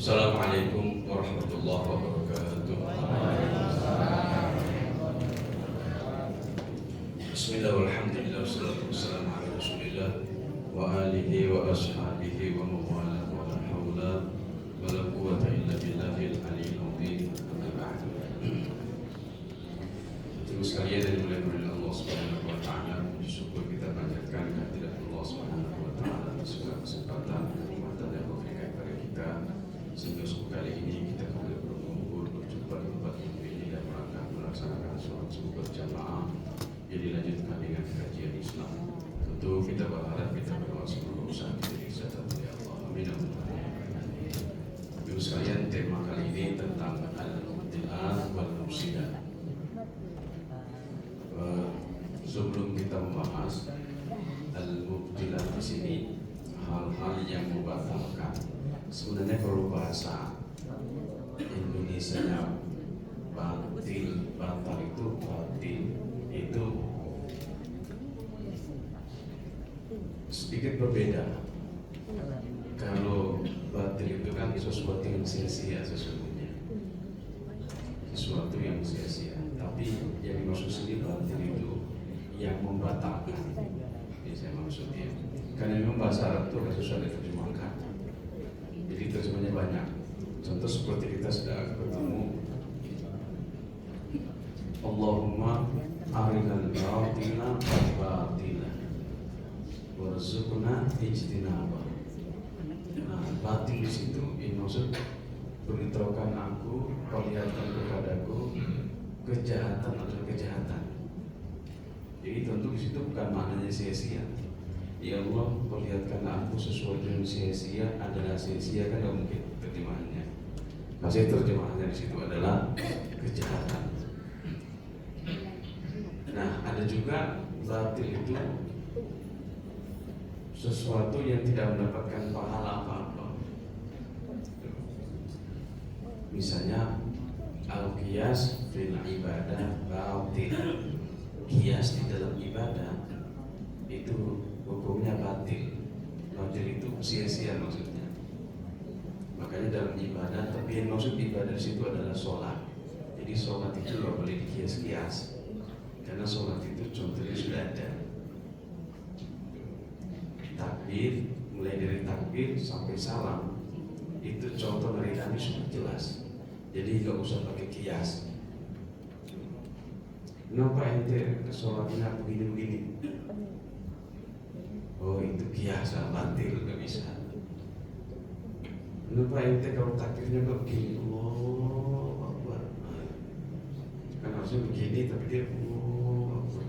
Assalamualaikum warahmatullahi wabarakatuh. Bismillah walhamdulillah wassalatu wassalamu ala rasulillah wa alihi wa ashabihi wa mawala wa la hawla wa la quwwata illa billahil aliyyil azim. Amma ba'du. Ibu sekalian yang dimuliakan oleh Allah Subhanahu wa taala, syukur kita panjatkan kehadirat Allah Subhanahu wa taala di segala kesempatan, nikmat dan taufik kepada kita. Sehingga kali ini kita kembali berkumpul berjumpa di tempat ini dan melaksanakan sholat subuh berjamaah yang dilanjutkan dengan kajian Islam. Tentu kita berharap kita berdoa seluruh usaha kita diizinkan oleh Allah. Amin. Ibu sekalian, tema kali ini tentang al-mubtilat wal mufsidat. Sebelum kita membahas al-mubtilat di sini, hal-hal yang membatalkan. Sebenarnya kalau bahasa Indonesia batal itu sedikit berbeda. Kalau batil itu kan sesuatu yang sia-sia sesungguhnya, sesuatu yang sia-sia. Tapi yang dimaksud sini batil itu yang membatalkan. Ini saya maksudnya. Karena memang bahasa Arab itu ada sesuatu yang terjemahkan. Jadi terjemahnya banyak. Contoh seperti kita sudah bertemu, Allahumma arinal batila batila warzuqna ijtinaba. Nah, batil di situ ini maksud beritahukan aku, perlihatkan kepadaku kejahatan atau kejahatan. Jadi tentu di situ bukan maknanya sia-sia. Ya Allah, perlihatkan aku sesuatu yang sia-sia adalah sia-sia, kan tidak mungkin terjemahannya. Masih terjemahannya di situ adalah kejahatan. Nah, ada juga batil itu sesuatu yang tidak mendapatkan pahala apa-apa. Misalnya al-qiyas fil ibadah batil. Qiyas di dalam ibadah itu hukumnya batil. Batil itu sia-sia maksudnya. Makanya dalam ibadah, tapi yang maksud ibadah di situ adalah sholat. Jadi sholat itu tidak boleh dikias-kias, karena sholat itu contohnya sudah ada. Takbir, mulai dari takbir sampai salam, itu contoh dari Nabi sudah jelas. Jadi nggak usah pakai kias. Kenapa ente sholatnya begini-begini? Oh, itu kiasan batil, nggak bisa. Kenapa ente kalau takbirnya begini? Oh, Akbar. Kan harusnya begini, tapi dia Akbar.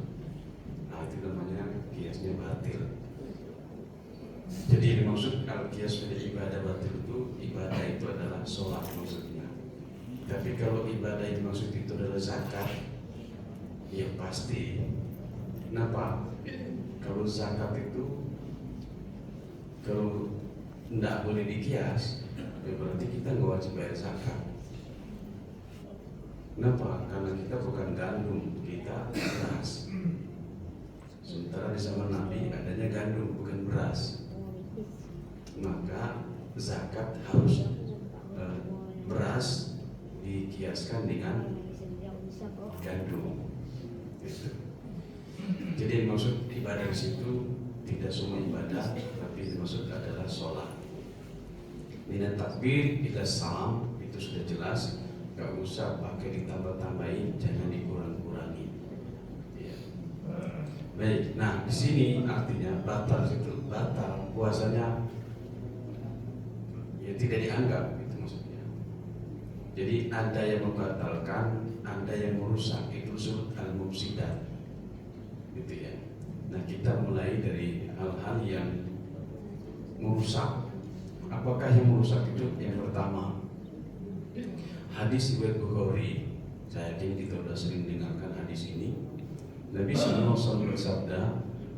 Nah, itu namanya kiasnya batil. Jadi dimaksud kalau kias dari ibadah batil itu, ibadah itu adalah sholat maksudnya. Tapi kalau ibadah yang dimaksud itu adalah zakat, ya pasti. Kenapa? Kalau zakat itu kalau tidak boleh dikias, ya berarti kita nggak wajib bayar zakat. Kenapa? Karena kita bukan gandum, kita beras. Sementara di zaman Nabi adanya gandum, bukan beras. Maka zakat harus beras dikiaskan dengan gandum. Gitu. Jadi maksud ibadah di situ tidak semua ibadah, tapi maksud adalah sholat. Minat takbir ila salam itu sudah jelas, gak usah pakai ditambah-tambahin, jangan dikurang-kurangi. Ya. Baik, nah di sini artinya batal itu batal puasanya, ya tidak dianggap itu maksudnya. Jadi ada yang membatalkan, ada yang merusak, itu disebut al-mufsidat. Gitu ya. Nah, kita mulai dari hal-hal yang merusak. Apakah yang merusak itu? Yang pertama, hadis riwayat Bukhari. Saya yakin kita sudah sering dengarkan hadis ini. Nabi sallallahu alaihi wasallam bersabda,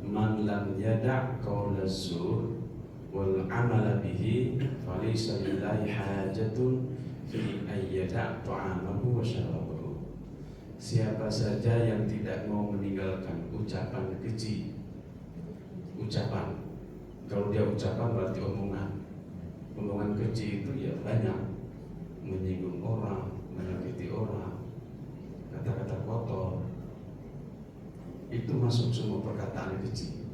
"Man lam yada' qaula zur wal 'amala bihi, falaysa lillahi hajatun fi ayyada' ta'amahu wa syarabahu." Siapa saja yang tidak mau meninggalkan ucapan keji, ucapan, kalau dia ucapan berarti omongan, Omongan keji itu ya banyak, menyinggung orang, menyakiti orang, kata-kata kotor, itu masuk semua perkataan keji.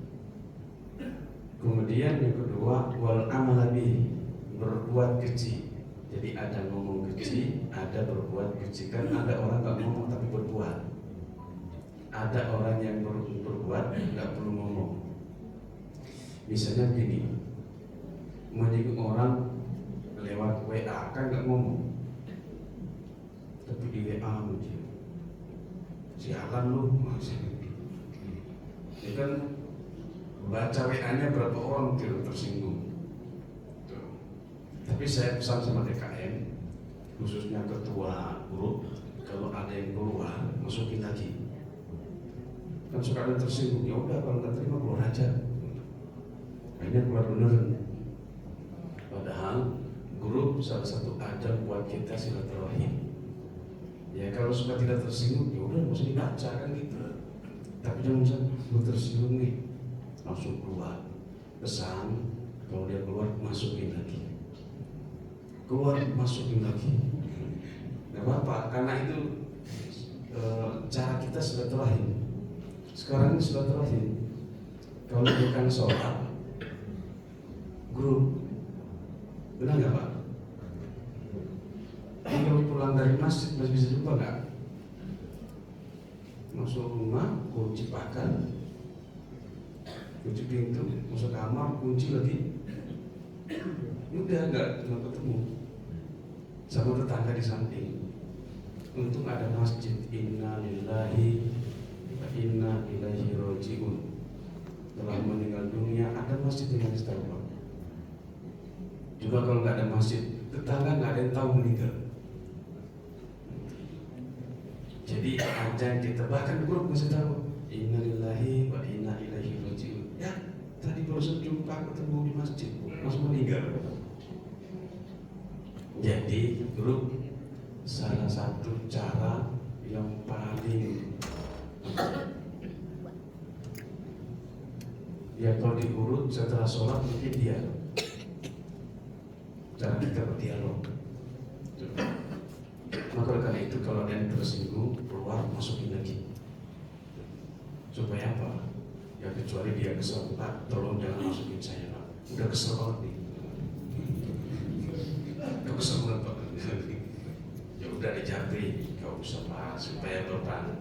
Kemudian yang kedua, wal amal bih, berbuat keji. Jadi ada ngomong keji, ada berbuat keji. Kan ada orang nggak ngomong tapi berbuat. Ada orang yang berbuat nggak perlu ngomong. Misalnya begini, menyinggung orang lewat WA kan nggak ngomong, tapi di WA aja, sialan lu, ini kan baca WA-nya berapa orang tidak tersinggung. Tuh. Tapi saya pesan sama DKM, khususnya ketua grup, kalau ada yang keluar masukin lagi. Kan suka ada tersinggung, ya udah kalau nggak terima keluar aja. Akhirnya keluar beneran. Padahal grup salah satu ajang buat kita silaturahim. Ya kalau suka tidak tersinggung, ya udah nggak usah dibaca kan gitu. Tapi jangan usah lu tersinggung nih, langsung keluar pesan. Kalau dia keluar masukin lagi, keluar masukin lagi. Nggak apa-apa, karena itu cara kita silaturahim. Sekarang ini silaturahim. Kalau bukan sholat grup, benar nggak Pak? Kalau pulang dari masjid masih bisa jumpa nggak? Masuk rumah, kunci pagar, kunci pintu, masuk kamar, kunci lagi. Udah nggak ketemu. Sama tetangga di samping. Untung ada masjid. Inna lillahi wa inna ilaihi rajiun. Telah meninggal dunia, ada masjid yang harus tahu. Juga kalau nggak ada masjid, tetangga nggak ada yang tahu meninggal. Jadi ajang kita, bahkan grup masih tahu inna lillahi wa inna ilaihi rajiun. Ya, tadi baru jumpa ketemu di masjid, langsung meninggal. Jadi grup salah satu cara yang paling ya kalau diurut setelah sholat mungkin dia cara kita berdialog. Maka karena itu kalau ada yang tersinggung keluar masukin lagi. Supaya apa? Ya kecuali dia kesel, Pak, tolong jangan masukin saya Pak. Udah kesel banget nih. Udah kesel banget Pak. Ya udah dijapri, gak usah Pak, supaya Bapak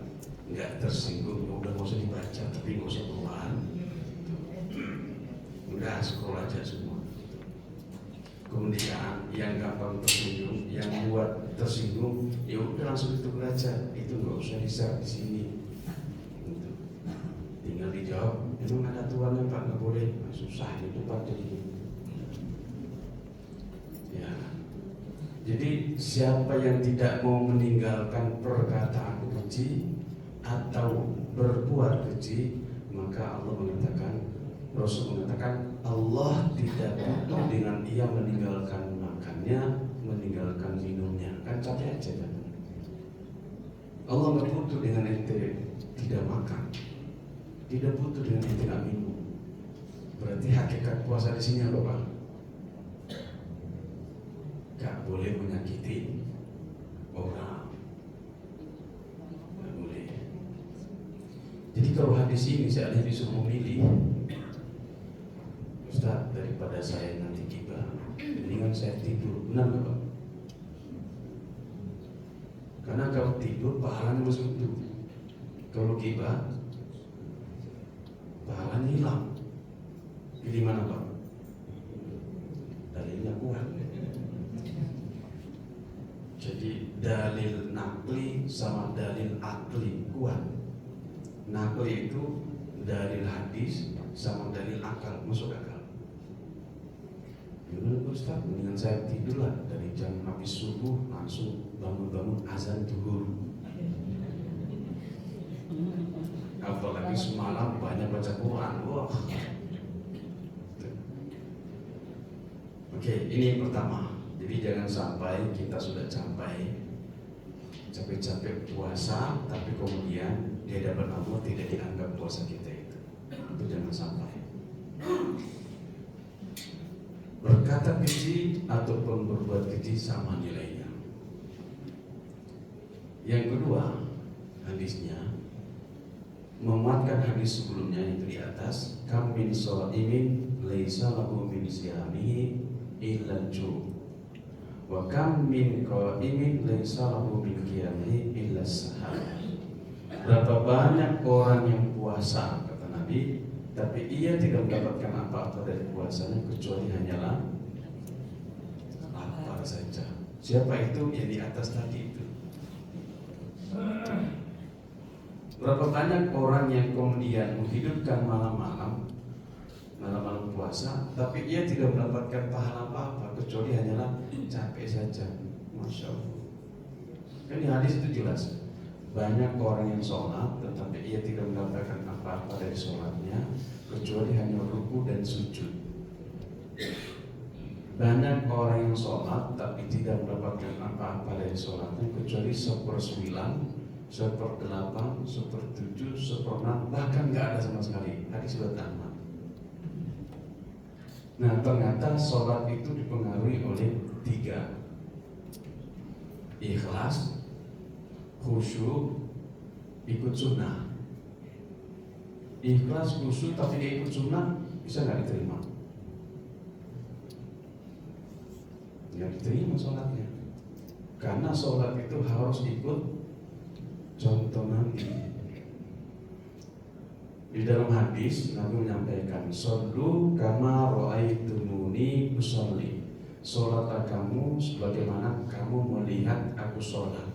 nggak tersinggung. Ya udah nggak usah dibaca, tapi nggak usah keluar. Udah scroll aja semua. Kemudian yang gampang tersinggung, yang buat tersinggung, ya udah langsung itu aja. Itu nggak usah di-share di sini. Gitu. Tinggal dijawab. Memang ada aturannya Pak, nggak boleh. Nah, susah itu Pak jadi. Ya. Jadi siapa yang tidak mau meninggalkan perkataan keji atau berbuat keji, maka Allah mengatakan, Rasul mengatakan, Allah tidak butuh dengan ia meninggalkan makannya, meninggalkan minumnya. Kan capek aja kan? Allah nggak butuh dengan ente tidak makan, tidak butuh dengan ente nggak minum. Berarti hakikat puasa di sini apa Pak? Gak boleh menyakiti orang, gak boleh. Jadi kalau hadis ini saya disuruh memilih, Ustaz, daripada saya nanti gibah, mendingan saya tidur. Benar gak Pak? Karena kalau tidur pahalanya masuk itu. Kalau gibah pahalanya hilang. Pilih mana Pak? Dalilnya kuat. Jadi dalil nakli sama dalil akli kuat. Nakli itu dalil hadis sama dalil akal, masuk akal. Gimana Ustaz? Mendingan saya tidur lah, dari jam habis subuh langsung bangun-bangun azan zuhur. Apalagi semalam banyak baca Quran. Wah. Oke, ini yang pertama. Jadi jangan sampai kita sudah capek-capek puasa, tapi kemudian di hadapan Allah tidak dianggap puasa kita itu. Itu jangan sampai. berkata keji ataupun berbuat keji sama nilainya. Yang kedua, hadisnya menguatkan hadis sebelumnya itu di atas, kam min shaimin laisa lahu min siyamihi illa ju wa kam min qaimin laisa lahu min qiyamihi illa sahar. Berapa banyak orang yang puasa, kata Nabi, tapi ia tidak mendapatkan apa-apa dari puasanya kecuali hanyalah lapar saja. Siapa itu? Yang di atas tadi itu. Berapa banyak orang yang kemudian menghidupkan malam-malam puasa, tapi ia tidak mendapatkan pahala apa-apa kecuali hanyalah capek saja. Masya Allah. Kan di hadis itu jelas. Banyak orang yang sholat, tetapi ia tidak mendapatkan apa-apa dari sholatnya kecuali hanya ruku dan sujud. Banyak orang yang sholat, tapi tidak mendapatkan apa-apa dari sholatnya kecuali 1/9, 1/8, 1/7, 1/6, bahkan nggak ada sama sekali. Hadis surat Ahmad. Nah, ternyata sholat itu dipengaruhi oleh 3: ikhlas, khusyuk, ikut sunnah. Ikhlas, khusyuk, tapi dia ikut sunnah, bisa nggak diterima? Nggak diterima sholatnya, karena sholat itu harus ikut contoh Nabi. Di dalam hadis Nabi menyampaikan, "Shollu kama ra'aitumuni usolli." Sholatlah kamu sebagaimana kamu melihat aku sholat.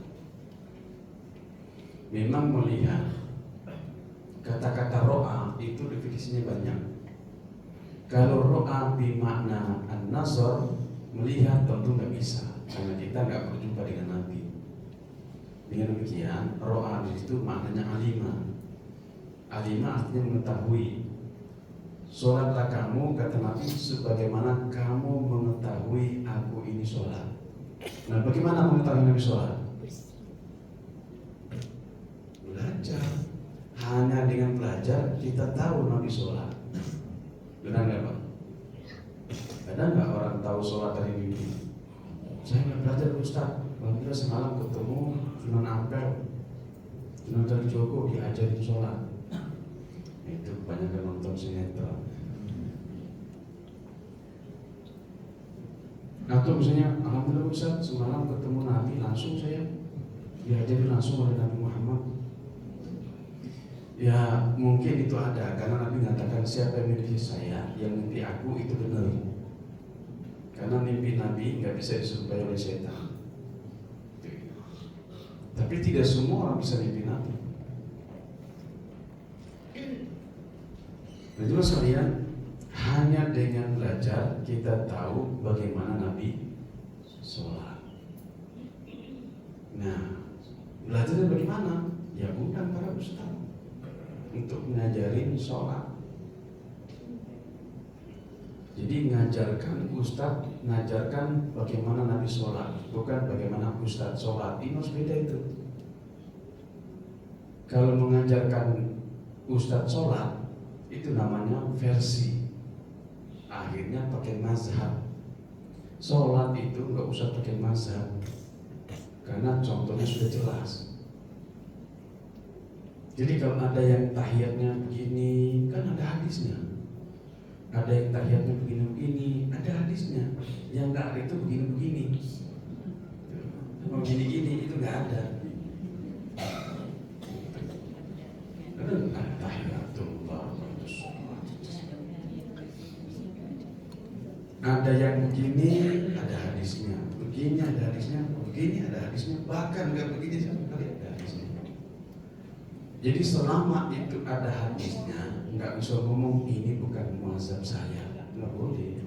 Memang melihat, kata-kata ro'a itu definisinya banyak. Kalau ro'a bermakna an-nazar, melihat, tentu nggak bisa, karena kita nggak berjumpa dengan Nabi. Dengan demikian, ro'a itu maknanya alima. Alima artinya mengetahui. Sholatlah kamu, kata Nabi, sebagaimana kamu mengetahui aku ini sholat. Nah, bagaimana mengetahui Nabi sholat? Belajar. Hanya dengan belajar kita tahu Nabi sholat. Benar nggak, Pak? Ada nggak orang tahu sholat dari mimpi? Saya nggak belajar, Ustaz. Alhamdulillah semalam ketemu Sunan Ampel, Sunan Kalijogo, diajarin sholat. Itu kebanyakan nonton sinetron. Atau misalnya, alhamdulillah Ustaz, semalam ketemu Nabi, langsung saya diajarin langsung oleh Nabi Muhammad. Ya mungkin itu ada, karena Nabi mengatakan siapa yang mimpi saya, yang mimpi aku itu benar. Karena mimpi Nabi nggak bisa disurupai oleh setan. Tapi tidak semua orang bisa mimpi Nabi. Nah, jelas sekalian, hanya dengan belajar kita tahu bagaimana Nabi sholat. Nah, belajarnya bagaimana? Ya undang para ustaz untuk mengajarin sholat. Jadi ngajarkan ustaz, ngajarkan bagaimana Nabi sholat, bukan bagaimana ustaz sholat. Ini harus beda itu. Kalau mengajarkan ustaz sholat, itu namanya versi. Akhirnya pakai mazhab. Sholat itu nggak usah pakai mazhab, karena contohnya sudah jelas. Jadi kalau ada yang tahiyatnya begini, kan ada hadisnya. Ada yang tahiyatnya begini-begini, ada hadisnya. Yang nggak ada itu begini-begini. Begini-gini itu nggak ada. Ada yang begini, ada hadisnya. Begini ada hadisnya, begini ada hadisnya. Bahkan nggak begini sama sekali ada hadisnya. Jadi selama itu ada hadisnya, nggak bisa ngomong ini bukan mazhab saya, nggak boleh.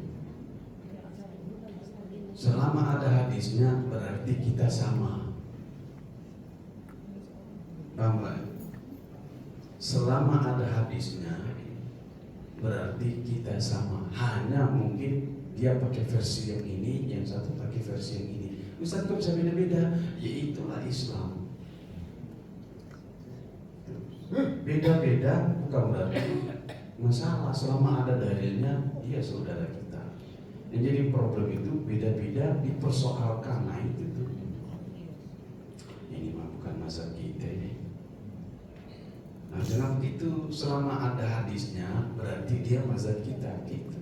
Selama ada hadisnya berarti kita sama. Paham nggak? Selama ada hadisnya berarti kita sama. Hanya mungkin dia pakai versi yang ini, yang satu pakai versi yang ini. Ustaz kok bisa beda-beda? Ya itulah Islam. Beda-beda bukan berarti masalah. Selama ada dalilnya, dia saudara kita. Yang jadi problem itu beda-beda dipersoalkan. Nah itu tuh. Ini mah bukan mazhab kita ini. Nah dengan begitu selama ada hadisnya berarti dia mazhab kita gitu.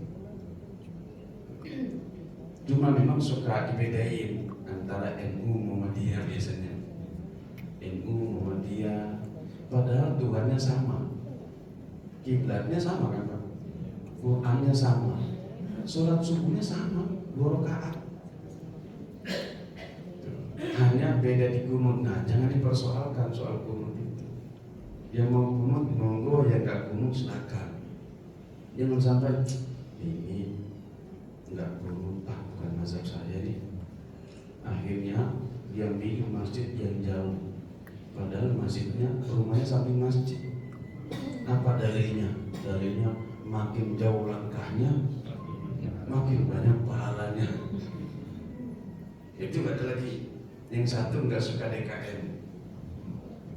Cuma memang suka dibedain antara NU Muhammadiyah biasanya. NU Muhammadiyah padahal Tuhannya sama. Kiblatnya sama kan Pak? Qurannya sama. Sholat subuhnya sama, 2 rakaat. Hanya beda di kunut. Nah, jangan dipersoalkan soal kunut itu. Yang mau kunut monggo, yang nggak kunut silakan. Jangan sampai ini nggak kunut, bukan mazhab saya nih. Akhirnya dia milih masjid yang jauh, padahal masjidnya rumahnya samping masjid. Apa dalilnya? Dalilnya makin jauh langkahnya, makin banyak pahalanya. Itu nggak ada lagi. Yang satu nggak suka DKM,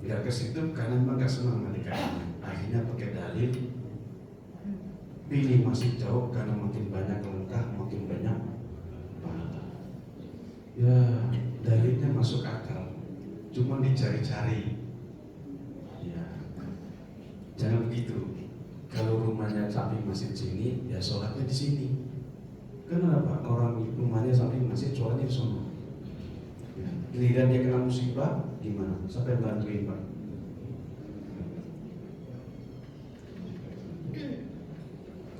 nggak ke situ karena memang nggak senang sama DKM. Akhirnya pakai dalil, pilih masih jauh karena makin banyak langkah, makin banyak pahala. Ya dalilnya masuk akal, cuma dicari-cari. Ya, jangan begitu. Kalau rumahnya samping masjid sini, ya sholatnya di sini. Kenapa? Orang rumahnya samping masjid, sholatnya di sana. Ya. Giliran dia kena musibah, gimana? Siapa yang bantuin Pak?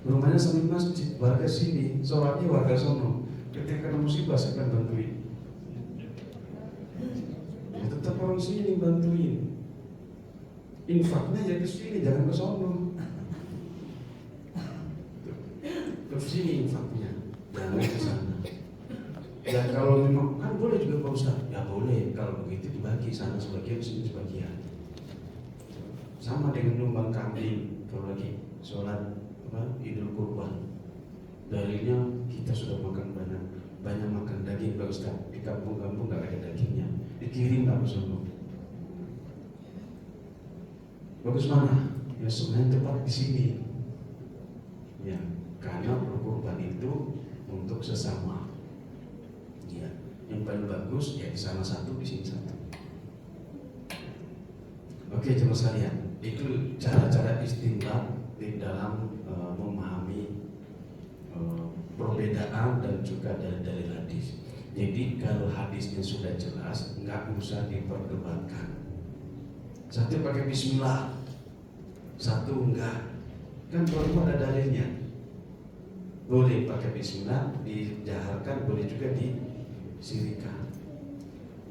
Rumahnya samping masjid, warga sini, sholatnya warga sono. Ketika kena musibah, siapa yang bantuin? Ya tetap orang sini bantuin. Infaknya ya ke sini, jangan ke sono. Ke sini infaknya, jangan ke sana. Dan kalau memang kan boleh juga Pak Ustaz, ya boleh kalau begitu dibagi sana sebagian sini sebagian. Sama dengan numbang kambing kalau lagi sholat Idul Kurban. Dalilnya kita sudah makan banyak makan daging Pak Ustaz. Di kampung-kampung nggak ada dagingnya, dikirim Pak Ustaz. Bagus mana? Ya sebenarnya tepat di sini. Ya, karena berkurban itu untuk sesama. Ya, yang paling bagus ya di sana satu, di sini satu. Oke, jemaah sekalian, itu cara-cara istinbat di dalam memahami perbedaan dan juga dalil hadis. Jadi kalau hadisnya sudah jelas, nggak usah diperdebatkan. Satu pakai Bismillah, satu enggak. Kan baru ada dalilnya. Boleh pakai Bismillah, dijaharkan, boleh juga disirikan.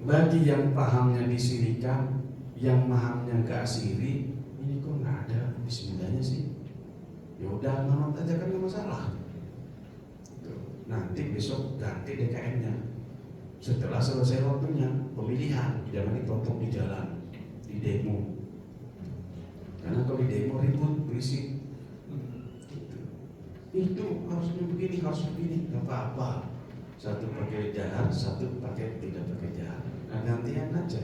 Bagi yang pahamnya disirikan, yang pahamnya enggak siri, ini kok nggak ada Bismillahnya sih? Ya udah manut aja kan nggak masalah. Nanti besok ganti DKM-nya. Setelah selesai waktunya pemilihan, jangan dipotong di jalan, di demo. Karena kalau di demo ribut, berisik. Itu harusnya begini, harus begini, nggak apa-apa. Satu pakai jahar, satu pakai tidak pakai jahar. Nah gantian aja.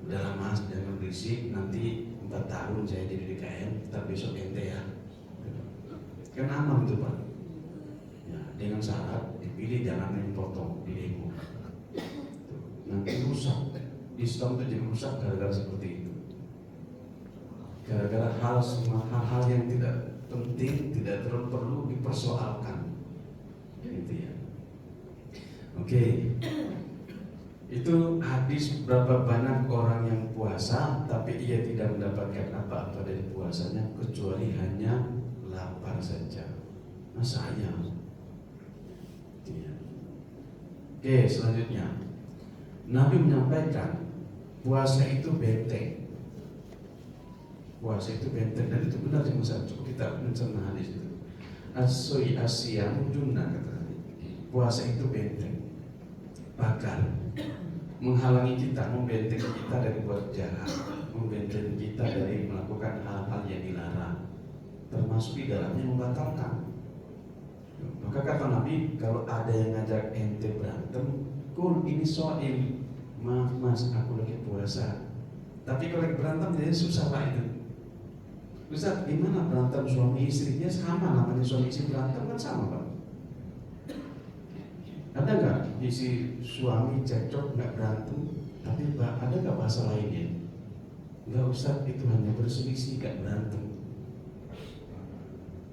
Udahlah Mas, jangan berisik. Nanti 4 tahun saya jadi DKM, ntar besok ente ya. Kan aman tuh Pak. Ya, dengan syarat dipilih jangan yang potong di demo. Nanti rusak. Islam itu jadi rusak gara-gara seperti itu. Gara-gara hal-hal yang tidak penting, tidak terlalu perlu dipersoalkan, gitu ya. Oke, itu hadis berapa banyak orang yang puasa tapi ia tidak mendapatkan apa-apa dari puasanya kecuali hanya lapar saja. Nah sayang. Ya. Oke, selanjutnya Nabi menyampaikan puasa itu benteng. Puasa itu benteng, dan itu benar sih Mas. Coba kita mencerna hadis itu. As-siyam junnah, kata Nabi. Puasa itu benteng, bakar, menghalangi kita, membenteng kita dari buat jahat, membenteng kita dari melakukan hal-hal yang dilarang, termasuk di dalamnya membatalkan. Maka kata Nabi, kalau ada yang ngajak ente berantem, kul ini soal, maaf Mas, aku lagi puasa. Tapi kalau lagi berantem jadi susah Pak itu. Ustaz, gimana berantem suami istrinya sama, namanya suami istri berantem kan sama Pak. Ada nggak isi suami cekcok nggak berantem, tapi ada nggak bahasa lainnya? Nggak usah, itu hanya berselisih nggak berantem,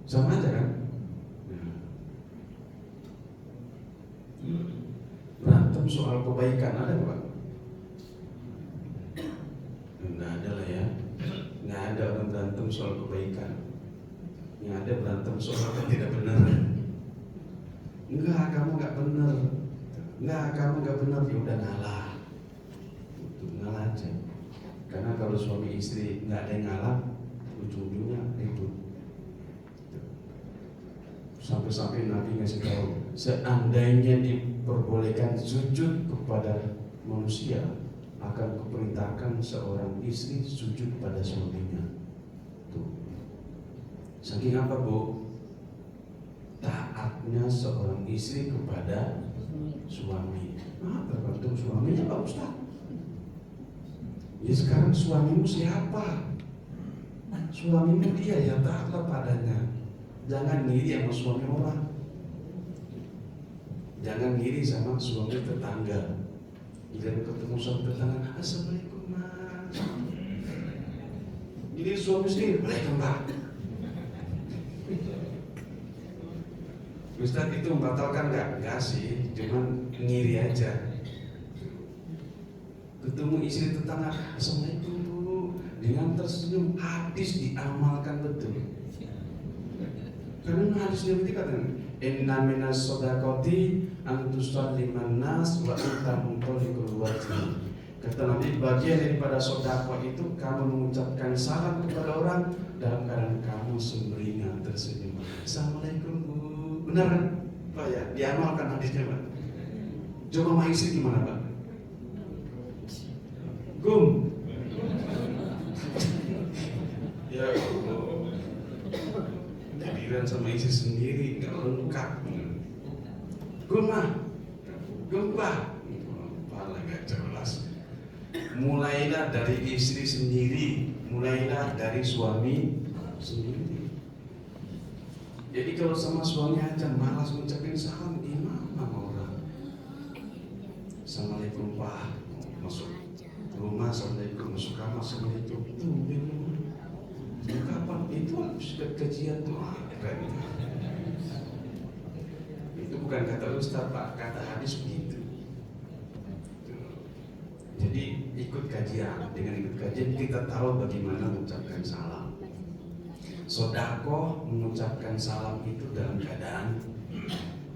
sama aja kan? Berantem soal kebaikan ada nggak? Nggak ada lah ya. Nggak ada orang berantem soal kebaikan. Yang ada berantem soal ketidakbenaran. Enggak, kamu nggak benar. Enggak, kamu nggak benar. Ya udah ngalah. Itu ngalah aja. Karena kalau suami istri nggak ada yang ngalah, ujung-ujungnya ribut. Sampai-sampai Nabi ngasih tahu, seandainya diperbolehkan sujud kepada manusia, akan kuperintahkan seorang istri sujud pada suaminya. Tuh. Saking apa, Bu? Taatnya seorang istri kepada suami. Tergantung suaminya, Pak Ustaz. Ya sekarang suamimu siapa? Suamimu dia, ya taatlah padanya. Jangan ngiri sama suami orang. Jangan ngiri sama suami tetangga. Jangan ketemu suami tetangga, Assalamualaikum Mas. Ini suami sendiri, Waalaikumsalam Pak. Ustaz itu membatalkan nggak? Enggak sih, cuman ngiri aja. Ketemu istri tetangga, Assalamualaikum Bu, dengan tersenyum, hadis diamalkan betul. Karena hadisnya dikatakan, inna minas shadaqati an tusalliman nas wa anta muntalikul wajhi. Kata Nabi, bagian daripada sedekah itu kamu mengucapkan salam kepada orang dalam keadaan kamu sumringah tersenyum. Assalamualaikum Bu. Benar kan Pak ya? Diamalkan hadisnya Pak. Coba sama istri gimana Pak? Gum. Ya Allah. Tabiran sama istri sendiri nggak lengkap. Gumah, gempah, malah nggak jelas. Mulailah dari istri sendiri, mulailah dari suami sendiri. Jadi kalau sama suami aja malas ngucapin salam, gimana sama orang? Assalamualaikum Pak, masuk rumah, Assalamualaikum, masuk kamar, Assalamualaikum. Itu kapan? Itu sudah kajian tuh. Itu bukan kata Ustaz Pak, kata hadis begitu. Jadi ikut kajian, dengan ikut kajian kita tahu bagaimana mengucapkan salam. Sedekah mengucapkan salam itu dalam keadaan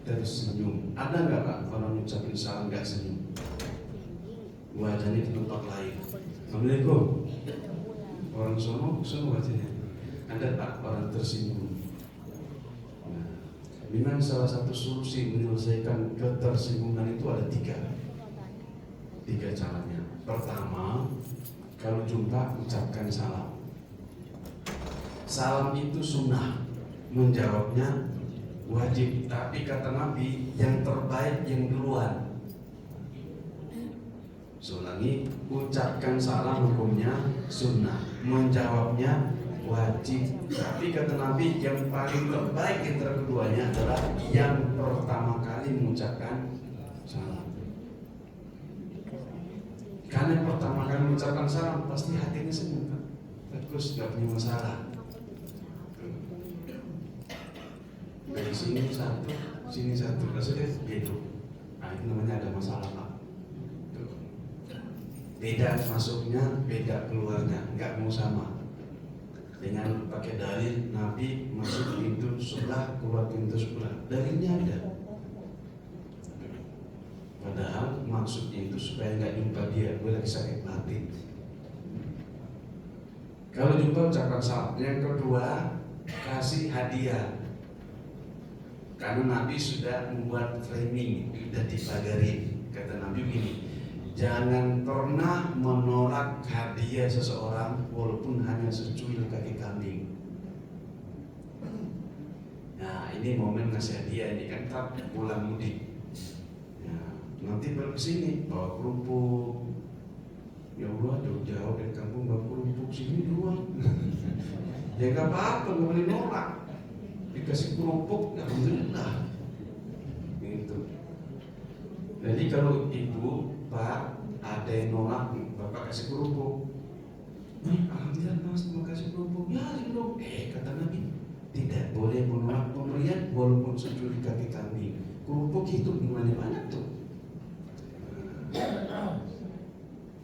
tersenyum. Ada nggak Pak orang mengucapkan salam nggak senyum? Wajahnya di tempat lain. Assalamualaikum. Orang sono wajahnya. Ada Pak orang tersinggung. Nah, memang salah satu solusi menyelesaikan ketersinggungan itu ada tiga caranya. Pertama, kalau jumpa ucapkan salam. Salam itu sunnah, menjawabnya wajib. Tapi kata Nabi, yang terbaik yang duluan. Ulangi, ucapkan salam hukumnya sunnah, menjawabnya wajib. Tapi kata Nabi, yang paling terbaik antara keduanya adalah yang pertama kali mengucapkan salam. Karena yang pertama kali mengucapkan salam pasti hatinya senyum, bagus, nggak punya masalah. Dari sini satu, maksudnya gitu. Nah itu namanya ada masalah Pak. Beda masuknya, beda keluarnya, nggak mau sama. Dengan pakai dalil Nabi masuk pintu sebelah, keluar pintu sebelah, dalilnya ada. Padahal maksudnya itu supaya nggak jumpa dia, gue lagi sakit batin. Kalau jumpa ucapkan salam. Yang kedua, kasih hadiah. Karena Nabi sudah membuat framing, sudah dipagarin. Kata Nabi begini, jangan pernah menolak hadiah seseorang walaupun hanya secuil kaki kambing. Nah ini momen ngasih hadiah ini kan tak pulang mudik. Ya, nanti baru kesini bawa kerupuk. Ya Allah jauh-jauh dari kampung bawa kerupuk sini doang. Ya gak apa-apa, gak boleh nolak. Dikasih kerupuk, alhamdulillah. Gitu. Jadi kalau ibu, pak, ada yang nolak, bapak kasih kerupuk. Alhamdulillah mas, terima kasih kerupuk. Ya dong. Kata Nabi, tidak boleh menolak pemberian walaupun sujud kaki kambing. Kerupuk itu gimana banyak tuh.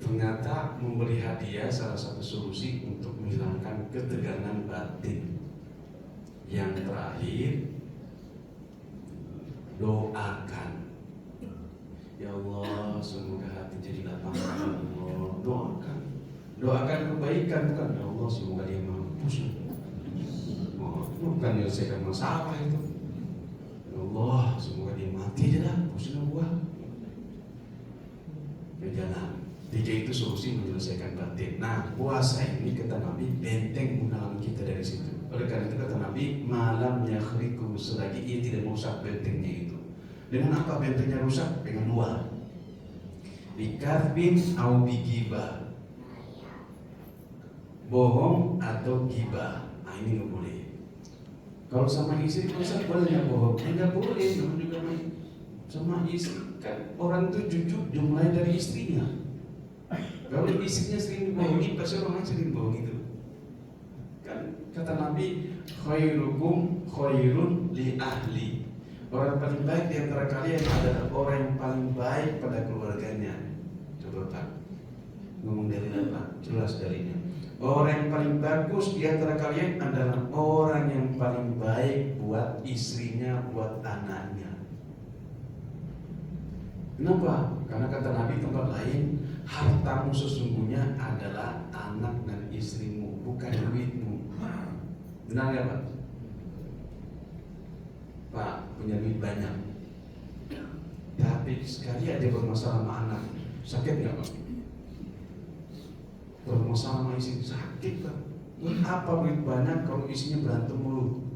Ternyata memberi hadiah salah satu solusi untuk menghilangkan ketegangan batin. Yang terakhir, doakan. Ya Allah, semoga hati jadi lapang. Ya Allah, doakan. Doakan kebaikan, bukan ya Allah semoga dia mampus. Bukan menyelesaikan masalah itu. Ya Allah, semoga dia mati aja dah, pusing gua. Ya jangan. Tiga itu solusi menyelesaikan batin. Nah, puasa ini kata Nabi benteng menghalangi kita dari situ. Oleh karena itu kata Nabi, malam yakhriku, selagi ia tidak merusak bentengnya itu. Dengan apa bentengnya rusak? Dengan dua. Bikarbin au bigibah, bohong atau gibah. Nah ini nggak boleh. Kalau sama istri rusak boleh nggak bohong? Nggak boleh. Namun juga sama istri kan orang itu jujur dimulai dari istrinya. Kalau istrinya sering bohongi, pasti orang lain sering bohong itu. Kan kata Nabi, khairukum khairun li ahli. Orang paling baik di antara kalian adalah orang yang paling baik pada keluarganya. Coba Pak, ngomong dari apa? Jelas darinya. Orang yang paling bagus di antara kalian adalah orang yang paling baik buat istrinya, buat anaknya. Kenapa? Karena kata Nabi tempat lain, hartamu sesungguhnya adalah anak dan istrimu, bukan duitmu. Benar nggak Pak? Pak punya duit banyak, tapi sekali aja bermasalah sama anak, sakit nggak Pak? Bermasalah sama istri, sakit Pak. Buat apa duit banyak kalau isinya berantem mulu?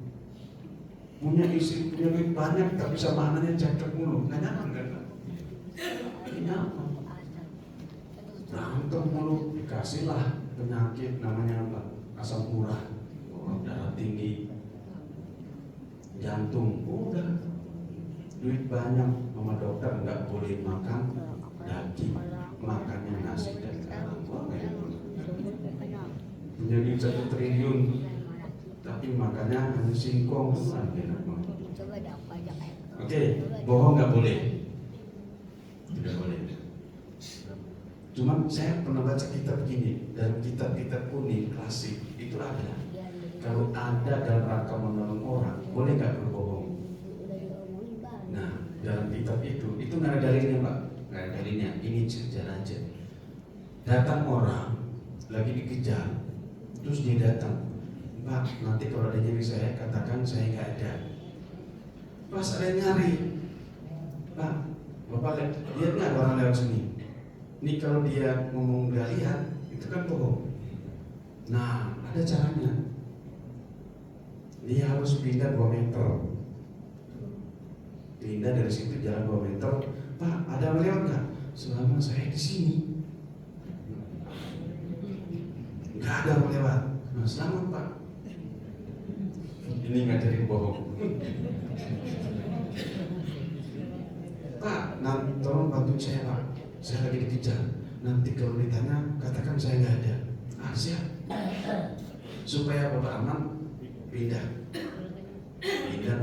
Punya istri, punya duit banyak, tapi sama anaknya cekcok mulu, nggak nyaman kan Pak? Nyaman. Berantem mulu, dikasihlah penyakit namanya apa? Asam urat, darah tinggi, jantung, udah. Duit banyak, sama dokter nggak boleh makan daging, makannya nasi dan garam. Punya duit 1 triliun, tapi makannya hanya singkong, enak banget. Oke, bohong nggak boleh, tidak boleh. Cuman saya pernah baca kitab gini, dalam kitab-kitab kuning klasik itu ada. Kalau ada dalam rangka menolong orang, boleh nggak berbohong? Nah, dalam kitab itu nggak ada dalilnya Pak, nggak ada dalilnya. Ini cerita aja. Datang orang lagi dikejar, terus dia datang, Pak, nanti kalau ada nyari saya, katakan saya nggak ada. Pas ada yang nyari, Pak, Bapak lihat nggak orang lewat sini? Ini kalau dia ngomong nggak lihat, itu kan bohong. Nah, ada caranya. Dia harus pindah 2 meter. Pindah dari situ jalan 2 meter. Pak, ada yang lewat nggak? Selama saya di sini, nggak ada yang lewat. Nah, selamat Pak. Ini ngajarin bohong. Pak, tolong bantu saya Pak. Saya lagi dikejar. Nanti kalau ditanya, katakan saya nggak ada. Siap. Supaya Bapak aman, pindah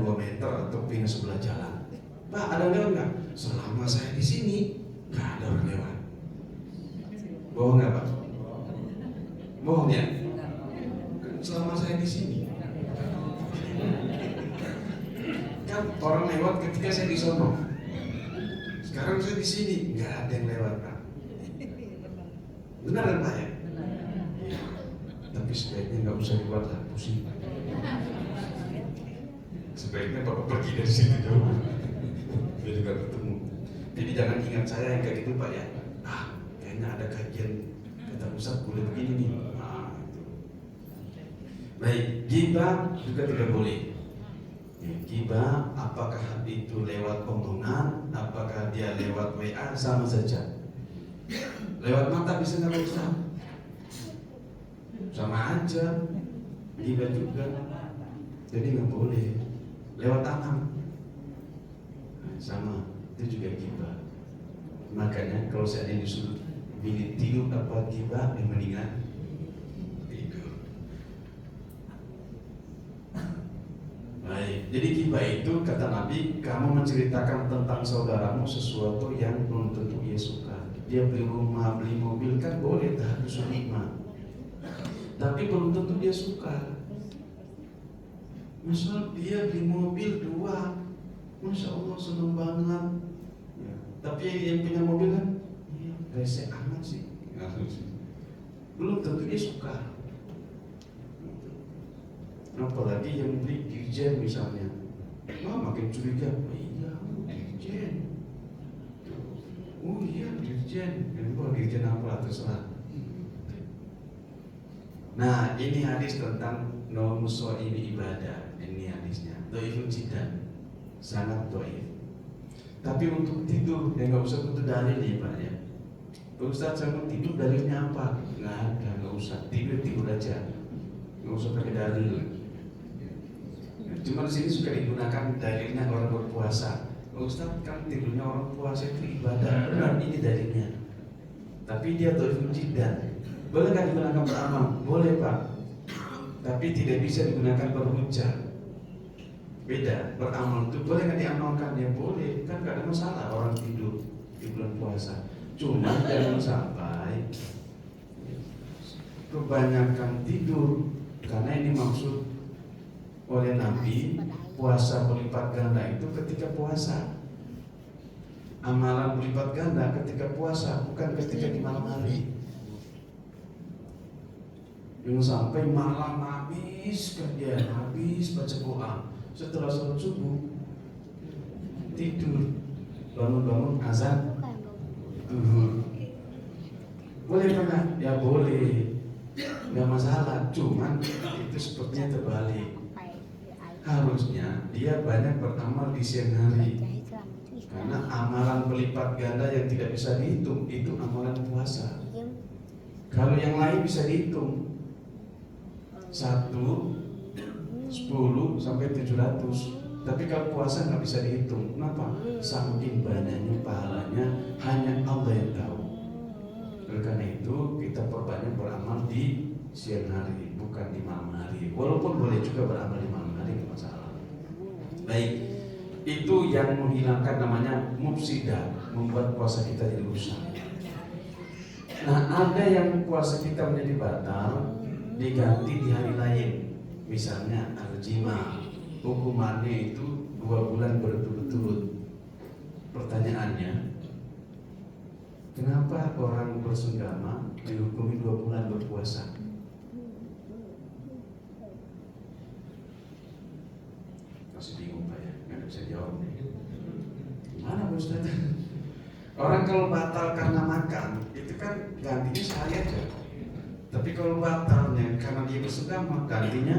2 meter atau pindah sebelah jalan. Pak, ada lewat nggak? Selama saya di sini, nggak ada orang lewat. Bohong nggak Pak? Bohong ya? Selama saya di sini, kan orang lewat ketika saya di sono. Sekarang saya di sini, nggak ada yang lewat Pak. Benar kan Pak ya? Ya. Tapi sebaiknya nggak usah dibuat lah, pusing. Sebaiknya Bapak pergi dari sini jauh, biar nggak ketemu. Jadi jangan ingat saya yang kayak gitu Pak ya. Kayaknya ada kajian kata Ustaz boleh begini nih. Itu. Baik, ghibah juga tidak boleh. Ghibah, apakah itu lewat omongan, apakah dia lewat WA, sama saja. Lewat mata bisa nggak bisa? Sama aja. Ghibah juga. Jadi nggak boleh. Lewat tangan, sama, itu juga ghibah. Makanya kalau seandainya disuruh pilih tidur apa gibah, yang mendingan tidur. Baik, jadi gibah itu kata Nabi, kamu menceritakan tentang saudaramu sesuatu yang belum tentu ia suka. Dia beli rumah, beli mobil, kan boleh tahadus nikmat, tapi belum tentu dia suka. Misal dia beli mobil 2, Masya Allah senang banget ya. Tapi yang punya mobil kan rese amat sih, belum tentu dia suka. Apalagi yang beli dirjen misalnya, makin curiga, iya dirjen, oh iya dirjen, dirjen apa terserah. Nah ini hadis tentang nomuso ini ibadah, ini hadisnya doifun jidan, sangat doif. Tapi untuk tidur, ya nggak usah butuh dalil ya Pak ya. Ustaz saya mau tidur, dalilnya apa? Nggak ada, nggak usah, tidur aja, nggak usah pakai dalil. Cuma di sini suka digunakan dalilnya orang berpuasa. Ustaz kan tidurnya orang puasa itu ibadah, benar ini dalilnya. Tapi dia doifun jidan. Boleh nggak digunakan beramal? Boleh Pak, tapi tidak bisa digunakan berhujjah. Beda, beramal itu boleh nggak diamalkan? Ya boleh, kan nggak ada masalah orang tidur di bulan puasa. Cuma jangan sampai kebanyakan tidur, karena ini maksud oleh Nabi, puasa berlipat ganda itu ketika puasa. Amalan berlipat ganda ketika puasa, bukan ketika di malam hari. Yang sampai malam habis kerja, habis baca Quran, setelah sholat subuh tidur, bangun azan boleh kan? Ya boleh, nggak masalah. Cuman itu sepertinya terbalik. Harusnya dia banyak beramal di siang hari, karena amalan berlipat ganda yang tidak bisa dihitung itu amalan puasa. Kalau yang lain bisa dihitung, 1, 10 sampai 700. Tapi kalau puasa nggak bisa dihitung. Kenapa? Saking banyaknya pahalanya, hanya Allah yang tahu. Oleh karena itu kita perbanyak beramal di siang hari, bukan di malam hari. Walaupun boleh juga beramal di malam hari, nggak masalah. Baik, itu yang menghilangkan namanya mufsidah, membuat puasa kita jadi rusak. Nah, ada yang puasa kita menjadi batal, diganti di hari lain. Misalnya al-jima, hukumannya itu 2 bulan berturut-turut. Pertanyaannya, kenapa orang bersenggama dihukumi 2 bulan berpuasa? Masih bingung Pak ya, nggak bisa jawab nih. Gimana Ustaz? Orang kalau batal karena makan, itu kan gantinya sehari aja. Tapi kalau batalnya karena dia bersenggama, gantinya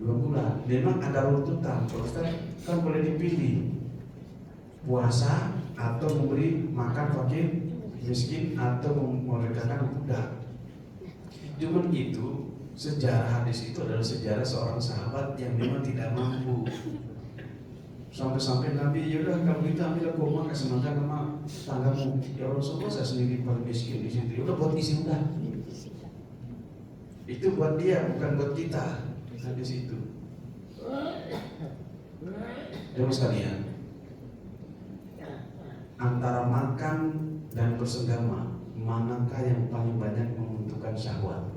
2 bulan. Memang ada runtutan. Kalau Ustaz kan boleh dipilih, puasa atau memberi makan fakir miskin atau memerdekakan budak. Cuman itu sejarah hadis itu adalah sejarah seorang sahabat yang memang tidak mampu. Sampai-sampai Nabi, yaudah kalau gitu ambil kurma kasih makan sama tanggamu. Ya Rasulullah, saya sendiri paling miskin di situ. Yaudah buat isi udah. Itu buat dia, bukan buat kita. Hadis itu. Jemaah sekalian, antara makan dan bersenggama, manakah yang paling banyak menguntungkan syahwat?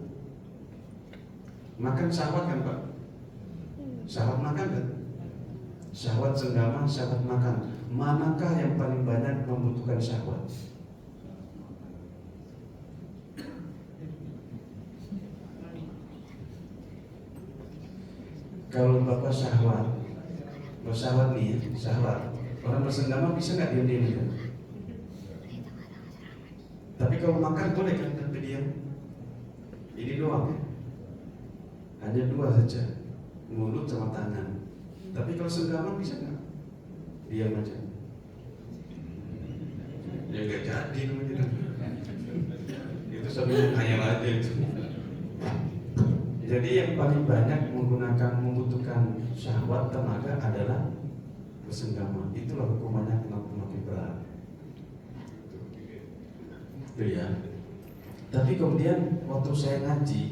Makan syahwat kan Pak? Syahwat makan kan? Syahwat senggama, syahwat makan. Manakah yang paling banyak membutuhkan syahwat? Kalau Bapak syahwat, bersyahwat nih, syahwat. Orang bersenggama bisa nggak diam-diam ya? Tapi kalau makan boleh kan tanpa diam? Ini doang ya? Hanya 2 saja, mulut sama tangan. Tapi kalau senggama bisa nggak? Diam aja. Ya nggak jadi namanya. Itu sambil khayal aja itu. Jadi yang paling banyak membutuhkan syahwat tenaga adalah bersenggama. Itulah hukumannya kenapa makin berat. Gitu ya. Tapi kemudian waktu saya ngaji,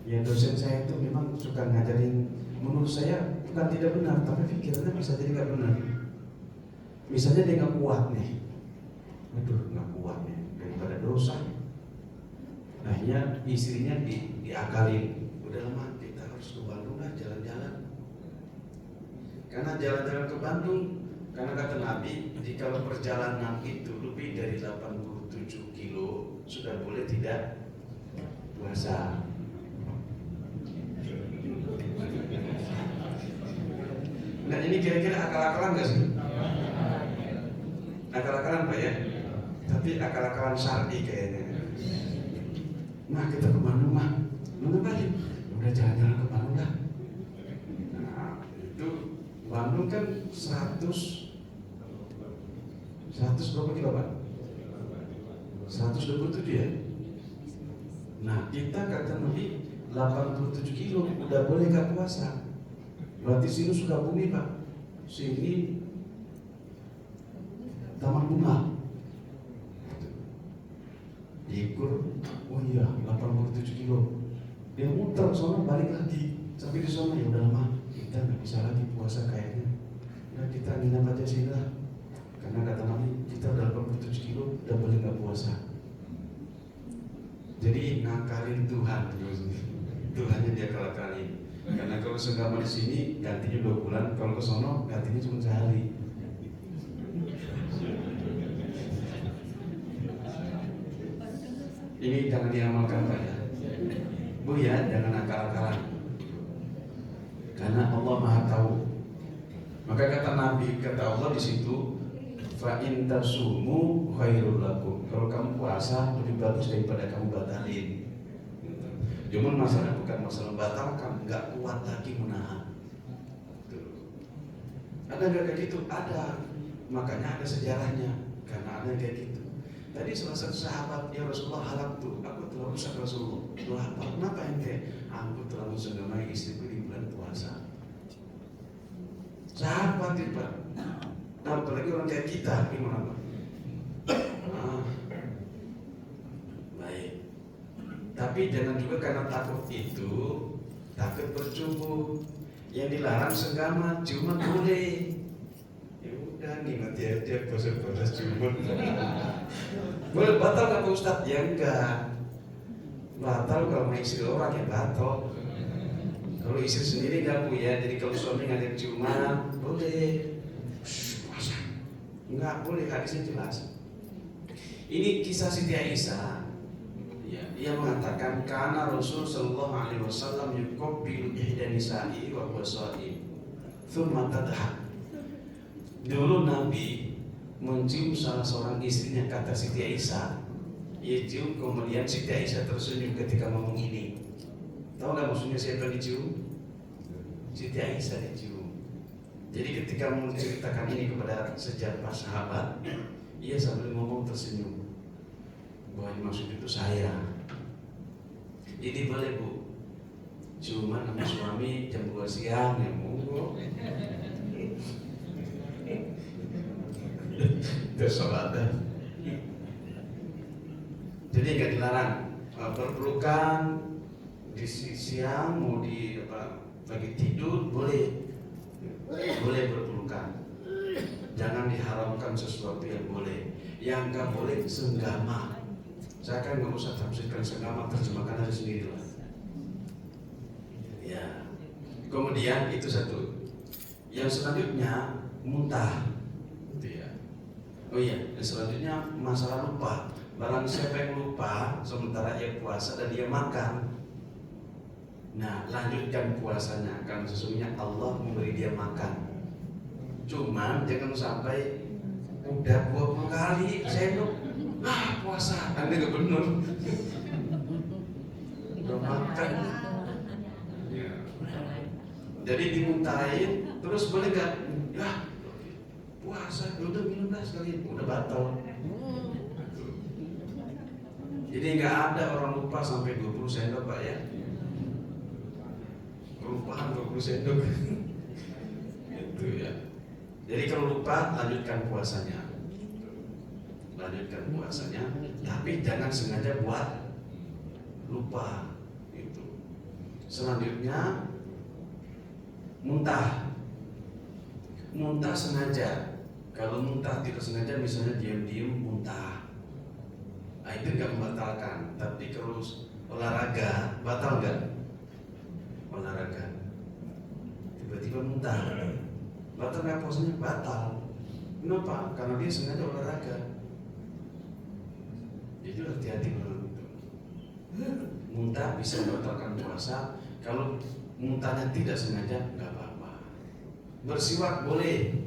ya dosen saya itu memang suka ngajarin, menurut saya bukan tidak benar, tapi pikirannya bisa jadi nggak benar. Misalnya dia nggak kuat nih, aduh nggak kuat nih, daripada dosa. Akhirnya istrinya diakalin, udah lama kita harus ke Bandung lah jalan-jalan. Karena jalan-jalan ke Bandung, karena kata Nabi, jika perjalanan itu lebih dari 87 kilo sudah boleh tidak puasa. Nah ini kira-kira akal-akalan nggak sih? Akal-akalan Pak ya? Tapi akal-akalan syar'i kayaknya. Nah kita ke Bandung mah, mana balik? Udah jalan-jalan ke Bandung dah. Nah itu Bandung kan 100 berapa kilo Pak? 127 ya? Nah kita kata Nabi 87 kilo udah boleh gak puasa. Berarti sini Sukabumi Pak, sini Taman Bunga. Diukur, oh iya 87 kilo. Dia muter ke sana balik lagi. Sampai di sana ya udah lama kita nggak bisa lagi puasa kayaknya. Nah kita nginap aja sini lah. Karena kata Nabi kita udah 87 kilo udah boleh nggak puasa. Jadi ngakalin Tuhan, Tuhannya dia kalak-kalin. Karena kalau senggama di sini gantinya 2 bulan, kalau ke sono gantinya cuma sehari. Ini jangan diamalkan Pak ya. Bu ya, jangan akal-akalan. Karena Allah Maha tahu. Maka kata Nabi, kata Allah di situ, fa in tasumu khairul lakum. Kalau kamu puasa lebih bagus daripada kamu batalin. Cuman masalah bukan masalah batalkan, nggak kuat lagi menahan. Ada nggak kayak gitu? Ada. Makanya ada sejarahnya. Karena ada kayak gitu. Tadi salah satu sahabat, ya Rasulullah halak tuh, aku telah rusak Rasulullah. Loh apa? Kenapa ente? Aku telah mengsengamai istriku di bulan puasa. Sahabat itu Pak. Nah, apalagi orang kayak kita, gimana Pak? Baik. Tapi jangan juga karena takut itu, takut bercumbu. Yang dilarang senggama, cuma boleh. Ya udah, nikmati aja puasa-puasa cuma. Boleh batal nggak Pak Ustadz? Ya enggak. Batal kalau mau istri orang ya batal. Kalau istri sendiri nggak Bu ya. Jadi kalau suami ngajak cuma boleh. Puasa. Enggak boleh, hadisnya jelas. Ini kisah Siti Aisyah. Ya, dia mengatakan karena Rasul Sallallahu Alaihi Wasallam yuqabbilu ihda nisa'i wa huwa sha'im. Tsumma tadhak. Dulu Nabi mencium salah seorang istrinya, kata Siti Aisyah. Ia cium, kemudian Siti Aisyah tersenyum ketika ngomong ini. Tahu nggak maksudnya siapa dicium? Siti Aisyah dicium. Jadi ketika menceritakan ini kepada sejumlah sahabat, ia sambil ngomong tersenyum. Bahwa maksud itu saya. Jadi boleh Bu, cuma sama suami jam 2 siang ya monggo. Terus sholat. Jadi nggak dilarang berpelukan di siang, mau di lagi tidur boleh berpelukan. Jangan diharamkan sesuatu yang boleh. Yang nggak boleh senggama. Saya kan nggak usah tafsirkan senggama, terjemahkan aja sendiri lah. Ya. Kemudian itu satu. Yang selanjutnya muntah. Gitu ya. Oh iya, yang selanjutnya masalah lupa. Barang siapa yang lupa sementara ia puasa dan dia makan, nah lanjutkan puasanya karena sesungguhnya Allah memberi dia makan. Cuman jangan sampai udah 20 kali sendok puasa, Anda nggak benar. Udah makan. Ya. Jadi dimuntahin terus boleh nggak? Ya puasa, udah minum dah sekali, udah batal. Jadi nggak ada orang lupa sampai 20 sendok Pak ya. Kelupaan 20 sendok. Itu ya. Jadi kalau lupa lanjutkan puasanya. lanjutkan puasanya, tapi jangan sengaja buat lupa itu. Selanjutnya muntah sengaja. Kalau muntah tidak sengaja, misalnya diam-diam muntah, nah, itu nggak membatalkan. Tapi kalau olahraga, batal nggak? Olahraga tiba-tiba muntah, batal nggak puasanya? Batal. Kenapa? Karena dia sengaja olahraga. Jadi hati-hati dengan itu. Muntah bisa membatalkan puasa. Kalau muntahnya tidak sengaja, nggak apa-apa. Bersiwak boleh.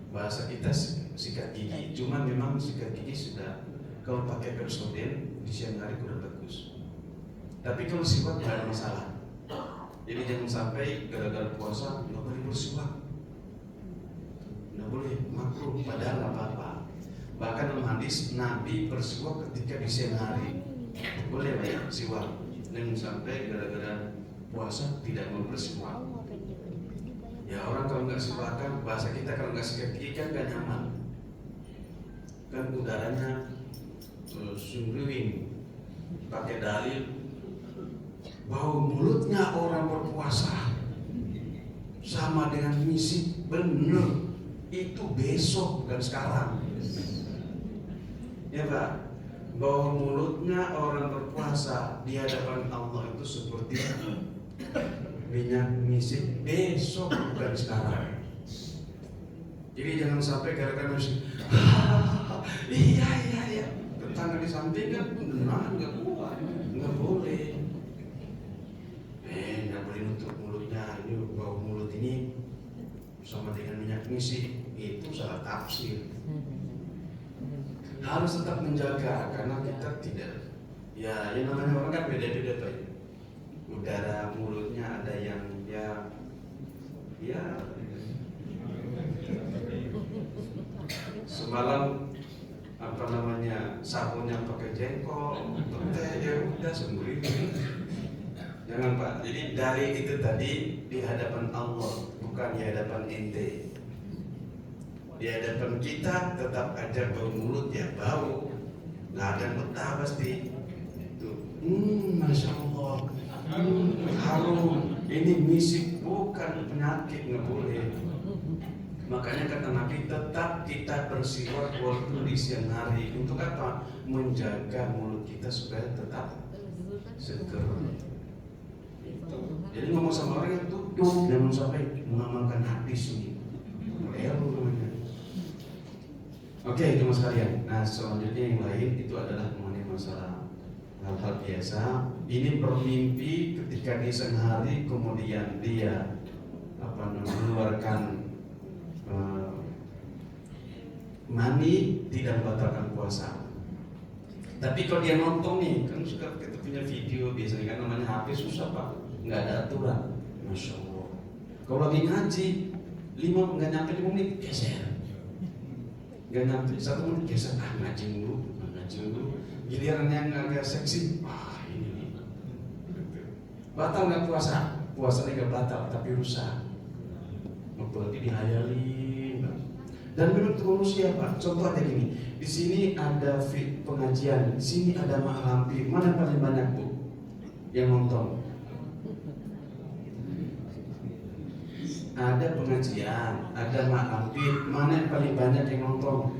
Bahasa kita sikat gigi. Cuman memang sikat gigi sudah, kalau pakai Pepsodent di siang hari udah bagus. Tapi kalau siwak nggak ada masalah. Jadi jangan sampai gara-gara puasa nggak boleh bersiwak, nggak boleh, makruh. Padahal nggak apa-apa. Bahkan dalam hadis Nabi bersiwak ketika di siang hari. Boleh banyak siwak. Jangan sampai gara-gara puasa tidak mau bersiwak. Ya orang kalau nggak siwakan, bahasa kita kalau nggak sikat gigi kan nggak nyaman. Kan udaranya sungguing. Pakai dalil bau mulutnya orang berpuasa sama dengan misi. Bener, itu besok bukan sekarang. Ya Pak, bau mulutnya orang berpuasa di hadapan Allah itu seperti minyak misik besok bukan sekarang. Jadi jangan sampai gara-gara misik iya tetangga di samping kan beneran nggak kuat, nggak boleh. Nggak boleh nutup mulutnya. Ini bau mulut ini sama dengan minyak misik, itu salah tafsir. Harus tetap menjaga karena kita tidak, ya yang namanya orang kan beda-beda Pak. Udara mulutnya ada yang ya semalam apa namanya sabunnya pakai jengkol, teh ya udah sembunyi. Jangan Pak. Jadi dari itu tadi di hadapan Allah, bukan di hadapan ente. Di hadapan kita tetap aja bau mulut ya bau, nggak ada yang betah pasti. Itu, masya Allah. Harum, ini misik bukan penyakit, nggak boleh. Makanya kata Nabi tetap kita bersiwak walaupun di siang hari. Untuk apa? Menjaga mulut kita supaya tetap seger. Jadi ngomong sama orang yang tutup, jangan sampai mengamalkan hadis ini. namanya. Oke, teman sekalian. Nah selanjutnya yang lain itu adalah mengenai masalah hal-hal biasa. Ini bermimpi ketika di siang hari, kemudian dia mengeluarkan mani, tidak membatalkan puasa. Tapi kalau dia nonton nih, kan suka kita punya video biasanya kan namanya HP, susah Pak, nggak ada aturan. Masya Allah. Kalau lagi ngaji, nggak nyampe 5 menit geser, nggak nyampe 1 menit geser, ngaji dulu. Giliran yang agak seksi, ini batal nggak puasa? Puasanya nggak batal, tapi rusak. Berarti dihayalin. Dan memang itu manusia Pak. Contoh aja gini, di sini ada pengajian, di sini ada mak lampir. Mana yang paling banyak Bu yang nonton? Ada pengajian, ada mak lampir. Mana yang paling banyak yang nonton?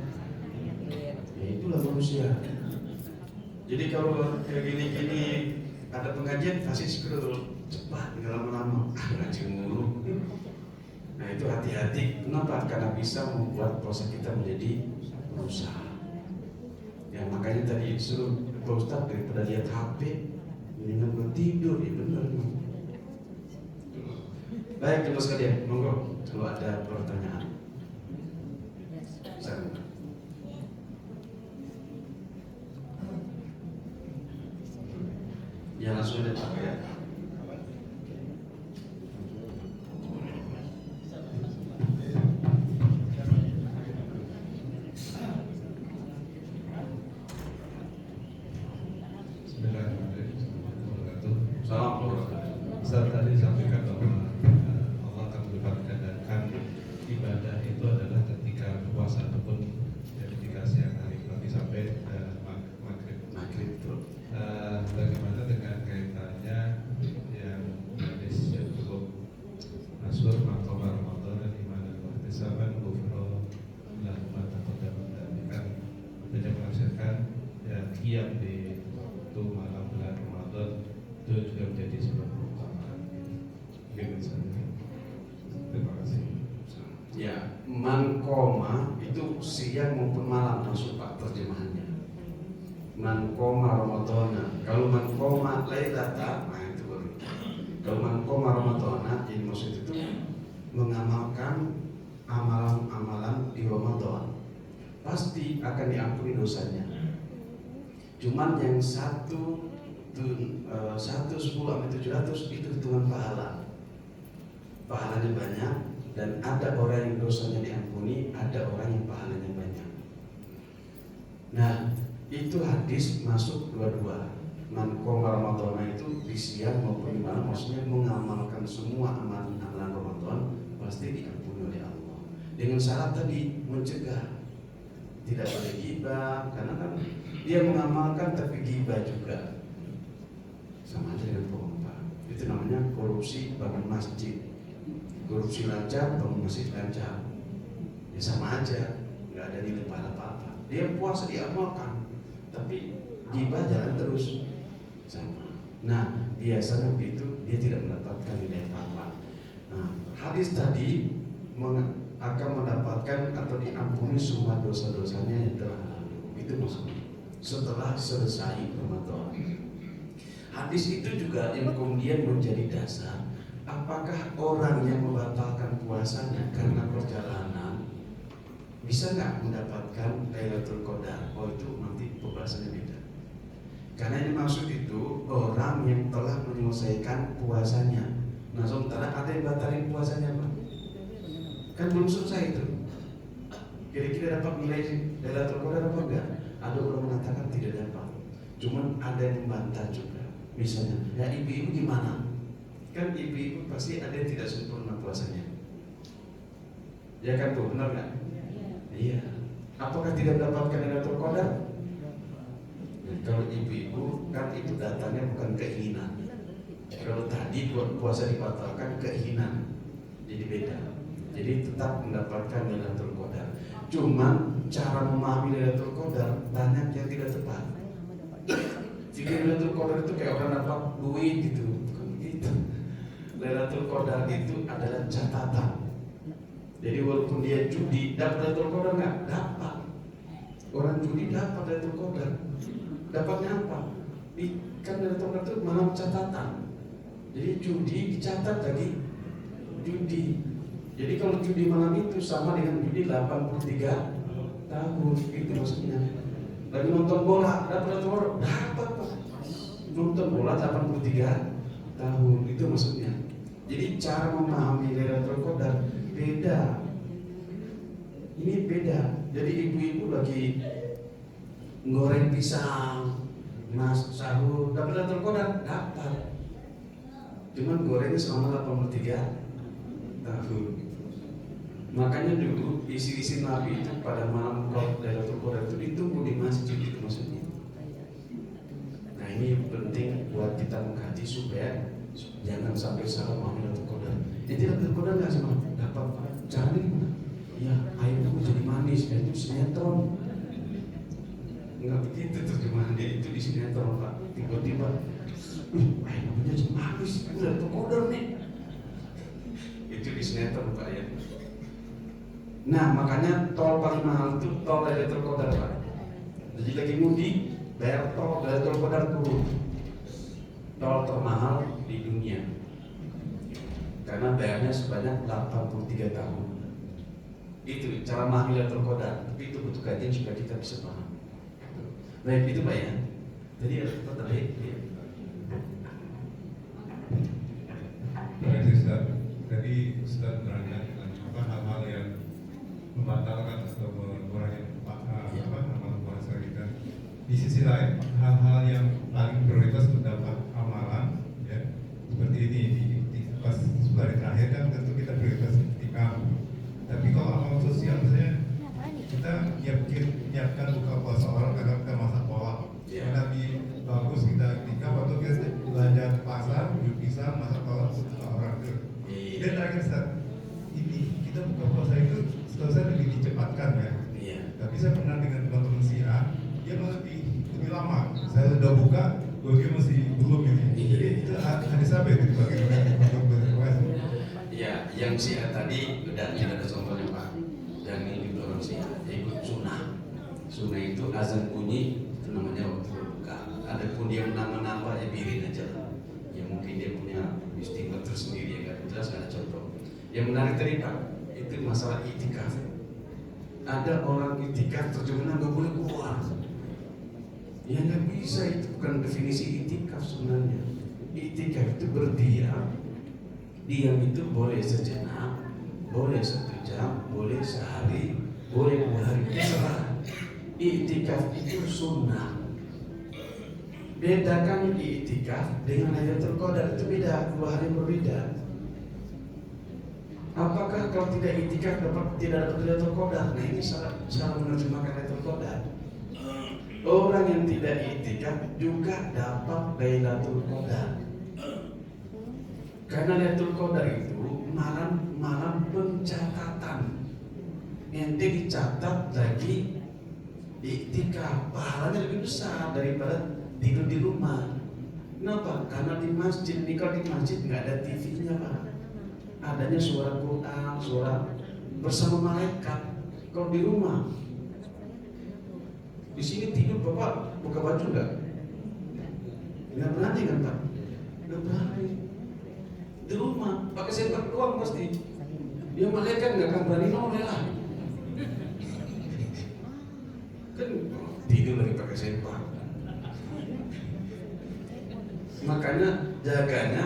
Ya itulah manusia. Jadi kalau kayak gini-gini ada pengajian pasti scroll cepat, nggak lama-lama. Ngaji mulu. Nah itu hati-hati. Kenapa? Karena bisa membuat puasa kita menjadi rusak. Ya makanya tadi suruh Pak Ustaz daripada lihat HP, mendingan gue tidur. Ya benar. Baik teman sekalian, monggo kalau ada pertanyaan. Ya langsung aja Pak ya. Ustaz tadi sampaikan bahwa Allah akan melipat gandakan ibadah itu adalah ketika puasa ataupun ketika siang hari. Berarti Bagaimana dengan kaitannya yang hadis yang cukup masyhur maqama Ramadan di mana berdesakan gufro lakukan atau dapat kan banyak menghasilkan ya qiyam di waktu malam bulan Ramadan itu juga menjadi sebuah keutamaan. Mungkin saja. Terima kasih. Ya, man koma itu siang maupun malam masuk Pak terjemahannya. Man koma Ramadana. Kalau man koma lailata, nah itu baru. Kalau man koma Ramadana, ini maksud itu mengamalkan amalan-amalan di Ramadan, pasti akan diampuni dosanya. Cuman yang 110 sampai 700 itu hitungan pahala. Pahalanya banyak. Dan ada orang yang dosanya diampuni, ada orang yang pahalanya banyak. Nah, itu hadis masuk dua-dua. Man qoma Ramadhana itu di siang maupun di malam, maksudnya mengamalkan semua amalan-amalan Ramadan pasti diampuni oleh Allah. Dengan syarat tadi mencegah, tidak boleh ghibah, karena kan dia mengamalkan tapi ghibah juga, sama aja dengan pompa. Itu namanya korupsi bangun masjid. Korupsi lancar, bangun masjid lancar, ya sama aja, nggak ada nilai pahala apa-apa. Dia puasa diamalkan, tapi ghibah jalan terus, sama. Nah, biasanya begitu dia tidak mendapatkan nilai pahala. Nah, hadis tadi akan mendapatkan atau diampuni semua dosa-dosanya yang telah lalu. Itu maksudnya setelah selesai Ramadan. Hadis itu juga yang kemudian menjadi dasar. Apakah orang yang membatalkan puasanya karena perjalanan bisa nggak mendapatkan Lailatul Qadar? Oh, itu nanti pembahasannya beda. Karena ini maksud itu orang yang telah menyelesaikan puasanya. Nah, sementara ada yang batalin puasanya, Pak. Kan belum selesai itu. Kira-kira dapat nilai Lailatul Qadar apa enggak? Ada orang mengatakan tidak dapat. Cuman ada yang membantah juga. Misalnya, ya ibu-ibu gimana? Kan ibu-ibu pasti ada yang tidak sempurna puasanya. Ya kan tuh, benar nggak? Iya. Apakah tidak mendapatkan Lailatul Qadar? Nah, kalau ibu-ibu kan itu datanya bukan keinginan. Kalau tadi puasa dibatalkan keinginan, jadi beda. Jadi tetap mendapatkan Lailatul Qadar. Cuman cara memahami Lailatul Qadar banyak yang tidak tepat. Jika Lailatul Qadar itu kayak orang dapat duit gitu, bukan begitu. Lailatul Qadar itu adalah catatan. Jadi walaupun dia judi, dapat Lailatul Qadar nggak? Dapat. Orang judi dapat Lailatul Qadar. Dapatnya apa? Kan Lailatul Qadar itu malam catatan. Jadi judi dicatat lagi judi. Jadi kalau judi malam itu sama dengan judi 83 tahun, itu maksudnya. Lagi nonton bola, dapat Lailatul Qadar? Dapat, Pak. Nonton bola 83 tahun, itu maksudnya. Jadi cara memahami Lailatul Qadar beda. Ini beda. Jadi ibu-ibu lagi goreng pisang, mas sahur, dapat Lailatul Qadar? Dapat. Cuman gorengnya selama 83 tahun. Makanya dulu isi-isi Nabi itu pada malam Lailatul Qadar itu ditunggu di masjid, itu maksudnya. Nah, ini penting buat kita mengkaji supaya jangan sampai salah memahami Lailatul Qadar. Jadi Lailatul Qadar nggak sama dapat caranya gimana? Ya, airnya menjadi manis, dan itu sinetron. Nggak begitu terjemahannya, itu di sinetron, Pak. Tiba-tiba, airnya menjadi manis, itu Lailatul Qadar nih. Itu di sinetron, Pak, ya. Nah, makanya tol paling mahal itu tol Lailatul Qadar, Pak. Jadi lagi mudik, bayar tol Lailatul Qadar turun. Tol termahal di dunia karena bayarnya sebanyak 83 tahun. Itu cara memahami Lailatul Qadar. Tapi itu butuh kajian supaya kita bisa paham. Baik, itu Pak ya. Jadi Lailatul Qadar ya. Baik, Ustaz. Tadi Ustaz berangkat apa hal-hal yang membatalkan atau mengurangi amalan puasa kita. Di sisi lain, hal-hal yang paling prioritas mendapat amalan, ya, seperti ini di pas hari terakhir kan tentu kita prioritas itikaf. Tapi kalau amalan sosial misalnya kita nyiapkan buka puasa orang karena kita masak kolak, Ya. Karena lebih bagus kita nikah waktu kita belanja ke pasar, beli pisang, masak telur untuk orang itu. Iya. Dan terakhir Ustaz, ini kita buka puasa itu setahu saya lebih dicepatkan ya. Iya. Tapi saya pernah dengan teman-teman si A, dia malah lebih lama. Saya udah buka, dia masih belum ini. Jadi itu hadis apa itu bagaimana untuk berpuasa? Ya, yang syiah tadi udah tidak ada contohnya Pak. Yang ini orang syiah, ikut sunnah. Sunnah itu azan bunyi, itu namanya waktu berbuka. Adapun dia menambah-nambah ya biarin aja. Ya mungkin dia punya istimewa tersendiri ya kan. Jelas nggak ada contoh. Yang menarik tadi Pak, itu masalah itikaf. Ada orang itikaf terjemahan nggak boleh keluar. Ya nggak bisa, itu bukan definisi itikaf sebenarnya. Itikaf itu berdiam. Diam itu boleh sejenak, boleh 1 jam, boleh sehari, boleh 2 hari, terserah. Iktikaf itu sunnah. Bedakan iktikaf dengan Lailatul Qadar, itu beda, 2 hari berbeda. Apakah kalau tidak iktikaf tidak dapat Lailatul Qadar? Nah ini salah menerjemahkan Lailatul Qadar. Orang yang tidak iktikaf juga dapat Lailatul Qadar. Karena Lailatul Qadar itu malam pencatatan. Ente dicatat lagi iktikaf, pahalanya lebih besar daripada tidur di rumah. Kenapa? Karena di masjid, kalau di masjid nggak ada TV-nya Pak. Adanya suara Quran, suara bersama malaikat. Kalau di rumah, di sini tidur Bapak buka baju nggak? Nggak berani kan Pak? Nggak berani. Di rumah pakai sempak doang pasti. Dia malaikat nggak akan berani noleh lah. Kan tidur lagi pakai sempak. Makanya jaganya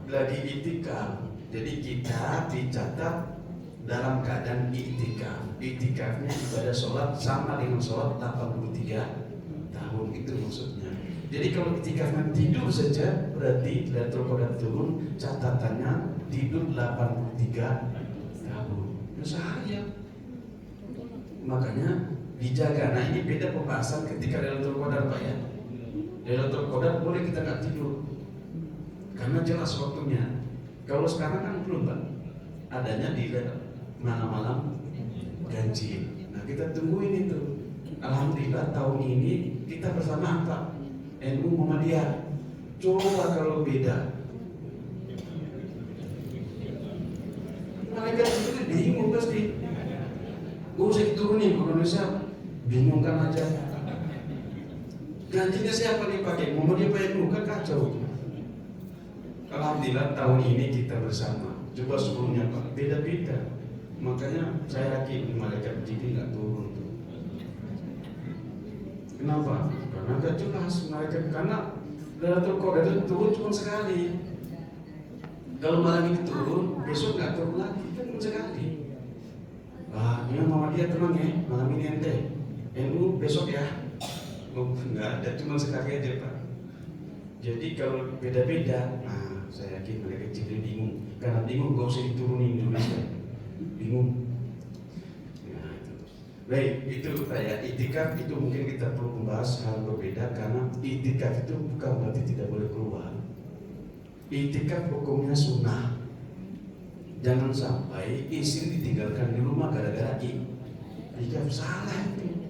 lagi iktikaf. Jadi kita dicatat dalam keadaan iktikaf. Iktikafnya ibadah sholat sama dengan sholat 83 tahun, itu maksudnya. Jadi kalau iktikafnya tidur saja berarti Lailatul Qadar turun, catatannya tidur 83 tahun. Ya seharian. Makanya dijaga. Nah ini beda pembahasan ketika Lailatul Qadar Pak ya. Lailatul Qadar boleh kita nggak tidur karena jelas waktunya. Kalau sekarang kan belum Pak. Adanya di malam-malam ganjil. Nah kita tungguin itu. Alhamdulillah tahun ini kita bersama Pak NU Muhammadiyah. Coba kalau beda. Malaikat itu bingung pasti. Gue usah diturunin ke Indonesia, bingung kan aja. Gantinya siapa nih pakai? Muhammadiyah Pak NU kan kacau. Alhamdulillah tahun ini kita bersama. Coba sebelumnya Pak, beda-beda. Makanya saya yakin malaikat Jibril nggak turun tuh. Kenapa? Karena nggak jelas malaikat, karena Lailatul Qadar itu turun cuma sekali. Kalau malam ini turun, besok nggak turun lagi, kan cuma sekali. Ah, ini Muhammadiyah tenang ya, malam ini ente. NU besok ya. Oh, nggak ada, cuma sekali aja Pak. Jadi kalau beda-beda, nah saya yakin malaikat Jibril bingung. Karena bingung, gak usah diturunin di Indonesia. Bingung. Nah itu. Baik, itu kayak itikaf itu mungkin kita perlu membahas hal berbeda karena itikaf itu bukan berarti tidak boleh keluar. Itikaf hukumnya sunnah. Jangan sampai istri ditinggalkan di rumah gara-gara itikaf, salah itu.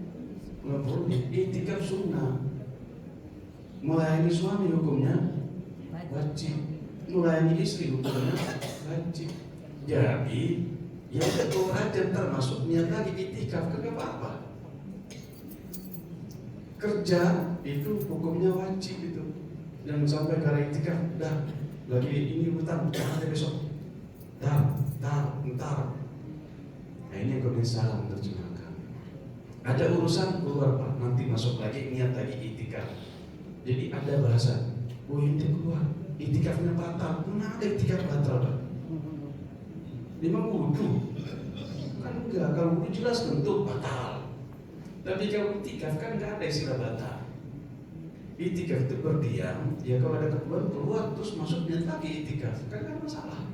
Nggak boleh. Itikaf sunnah. Melayani suami hukumnya wajib. Melayani istri hukumnya wajib. Jadi ya udah keluar aja, ntar masuk niat lagi itikaf, kagak apa-apa. Kerja itu hukumnya wajib itu. Jangan sampai karena itikaf dah lagi ini utang ada besok. Ntar. Nah ini yang kami salah menerjemahkan. Ada urusan keluar Pak, nanti masuk lagi niat lagi itikaf. Jadi ada bahasa, oh ente keluar, itikafnya batal. Mana ada itikaf batal Pak? Memang wudhu? Kan enggak, kalau wudhu jelas tentu batal. Tapi kalau itikaf kan enggak ada istilah batal. Itikaf itu berdiam, ya kalau ada keluar terus masuk niat lagi itikaf, kan enggak masalah.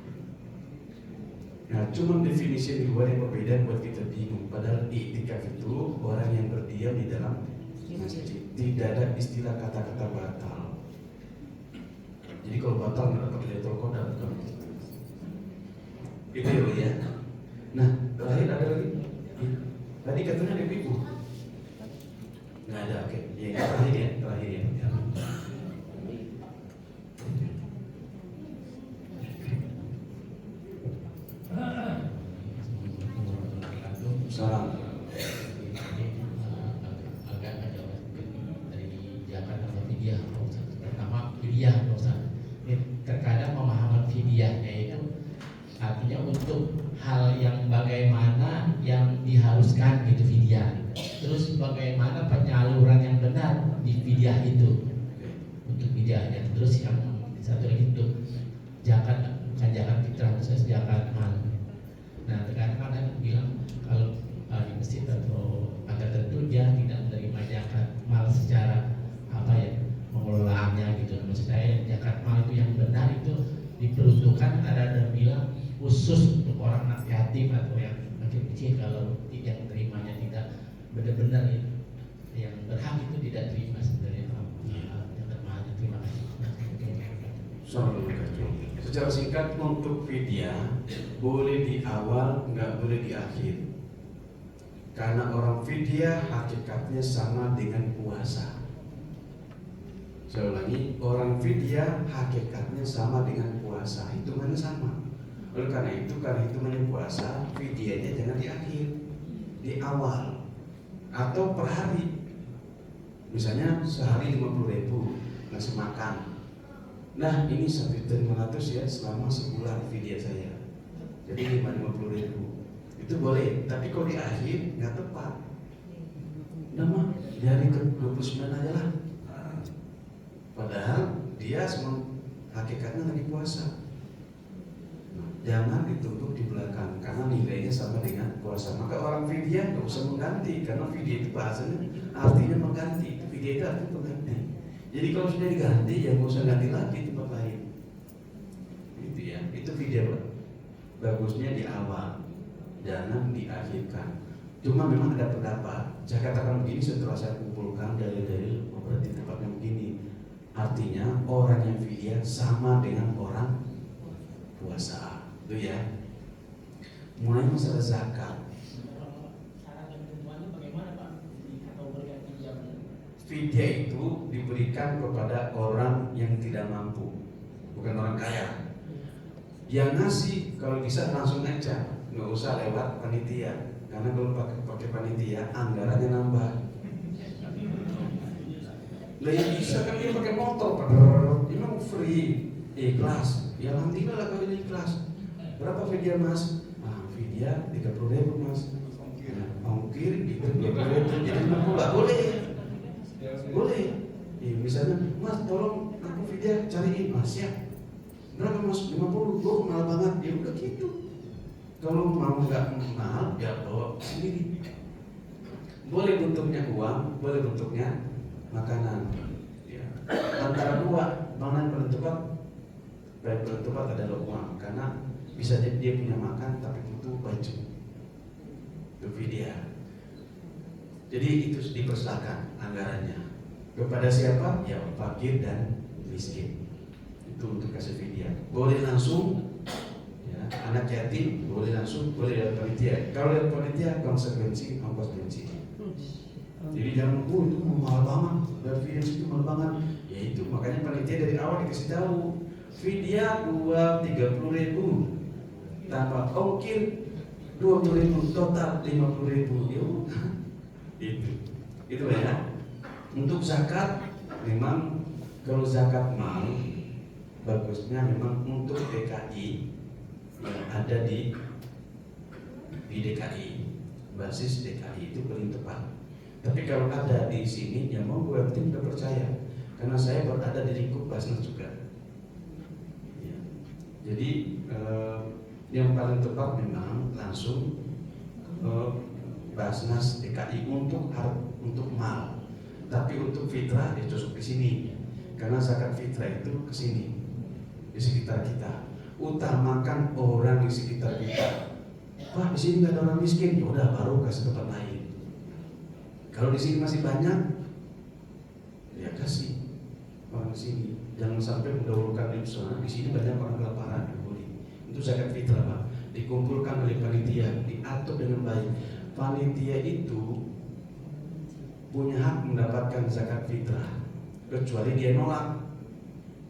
Nah, cuma definisi di luar yang berbeda buat kita bingung. Padahal itikaf itu orang yang berdiam di dalam masjid. tidak ada istilah kata-kata batal. Jadi kalau batal nggak dapat Lailatul Qadar bukan? Itu ya. Nah, terakhir ada lagi. Tadi katanya ada ibu. Nggak ada, oke. Ya, terakhir ya. Salam. Agak ada dari Jakarta atau fidyah. Pertama fidyah, terkadang pemahaman fidyahnya itu artinya untuk hal yang bagaimana yang diharuskan gitu fidyah. Terus bagaimana penyaluran yang benar di fidyah itu untuk fidyahnya. Terus yang satu lagi untuk zakat, bukan zakat fitrah, khusus zakat mal. Nah, terkadang ada bilang kalau di masjid atau agak tertentu dia tidak menerima zakat mal secara apa ya, pengelolaannya gitu. Maksud saya zakat mal itu yang benar itu diperuntukkan, ada bilang khusus untuk orang anak yatim atau yang kecil. Kalau yang terimanya tidak benar-benar yang berhak itu tidak terima sebenarnya zakat malnya. Terima kasih. Secara singkat, untuk fidyah boleh di awal, nggak boleh di akhir. Karena orang fidyah hakikatnya sama dengan puasa. Saya ulangi, orang fidyah hakikatnya sama dengan puasa, hitungannya sama. Oleh karena itu, karena hitungannya puasa, fidyahnya jangan di akhir, di awal atau per hari. Misalnya sehari 50.000 ngasih makan. Nah, ini 1.500 ya selama sebulan fidyah saya. Jadi 50.000 itu boleh, tapi kalau di akhir nggak tepat. Nama di hari ke-29 aja lah. Padahal dia semua hakikatnya lagi puasa. Jangan ditumpuk di belakang karena nilainya sama dengan puasa. Maka orang fidyah nggak usah mengganti, karena fidyah itu bahasanya artinya mengganti. Fidyah itu artinya mengganti. Jadi kalau sudah diganti, ya nggak usah ganti lagi tempat lain. Gitu ya. Itu fidyah bagusnya di awal, jangan diakhirkan. Cuma memang ada pendapat. Saya katakan begini setelah saya kumpulkan dalil-dalil, berarti tempatnya begini. Artinya orang yang fidyah sama dengan orang puasa. Itu ya. Mulai masalah zakat. Fidyah itu diberikan kepada orang yang tidak mampu, bukan orang kaya. Yang ngasih kalau bisa langsung aja, nggak usah lewat panitia. Karena kalau pakai panitia, anggarannya nambah. Lah yang bisa kan dia pakai motor, ini mau free, ikhlas. Ya alhamdulillah kalau ini ikhlas. Berapa fidyah mas? Nah, fidyah 30.000 mas. Ongkir gitu 20.000, jadi 50 boleh. Boleh. Ya, misalnya, mas tolong aku fidyah cariin, mas ya. Berapa mas? 50, gue mahal banget. Ya udah gitu. Kalau mau nggak mahal, ya bawa sendiri. Boleh bentuknya uang, boleh bentuknya makanan. Ya. Antara dua, mana yang paling tepat? Baik paling tepat adalah uang, karena bisa jadi dia punya makan tapi butuh baju. Itu fidyah. Jadi itu dipersilakan anggarannya. Kepada siapa? Ya fakir dan miskin. Itu untuk kasih fidyah. Boleh langsung, ya, anak yatim boleh langsung, boleh lewat panitia. Kalau lewat panitia konsekuensi ongkos bensin. Jadi jangan, itu mahal banget, dan fidyah itu mahal banget. Ya itu makanya panitia dari awal dikasih tahu, fidyah 30.000 tanpa ongkir 20.000, total 50.000. Ya itu ya. Untuk zakat memang kalau zakat mal bagusnya memang untuk DKI yang ada di DKI, basis DKI itu paling tepat. Tapi kalau ada di sini, ya mau gue penting udah percaya, karena saya berada di lingkup Basnas juga. Ya. Jadi yang paling tepat memang langsung Basnas DKI untuk mal. Tapi untuk fitrah dia cocok di sini, karena zakat fitrah itu ke sini, di sekitar kita. Utamakan orang di sekitar kita. Wah, di sini nggak ada orang miskin, ya udah baru kasih tempat lain. Kalau di sini masih banyak, ya kasih orang sini. Jangan sampai mendahulukan di sana. Di sini banyak orang kelaparan, boleh. Itu zakat fitrah, Pak. Dikumpulkan oleh panitia, diatur dengan baik. Panitia itu punya hak mendapatkan zakat fitrah, kecuali dia nolak.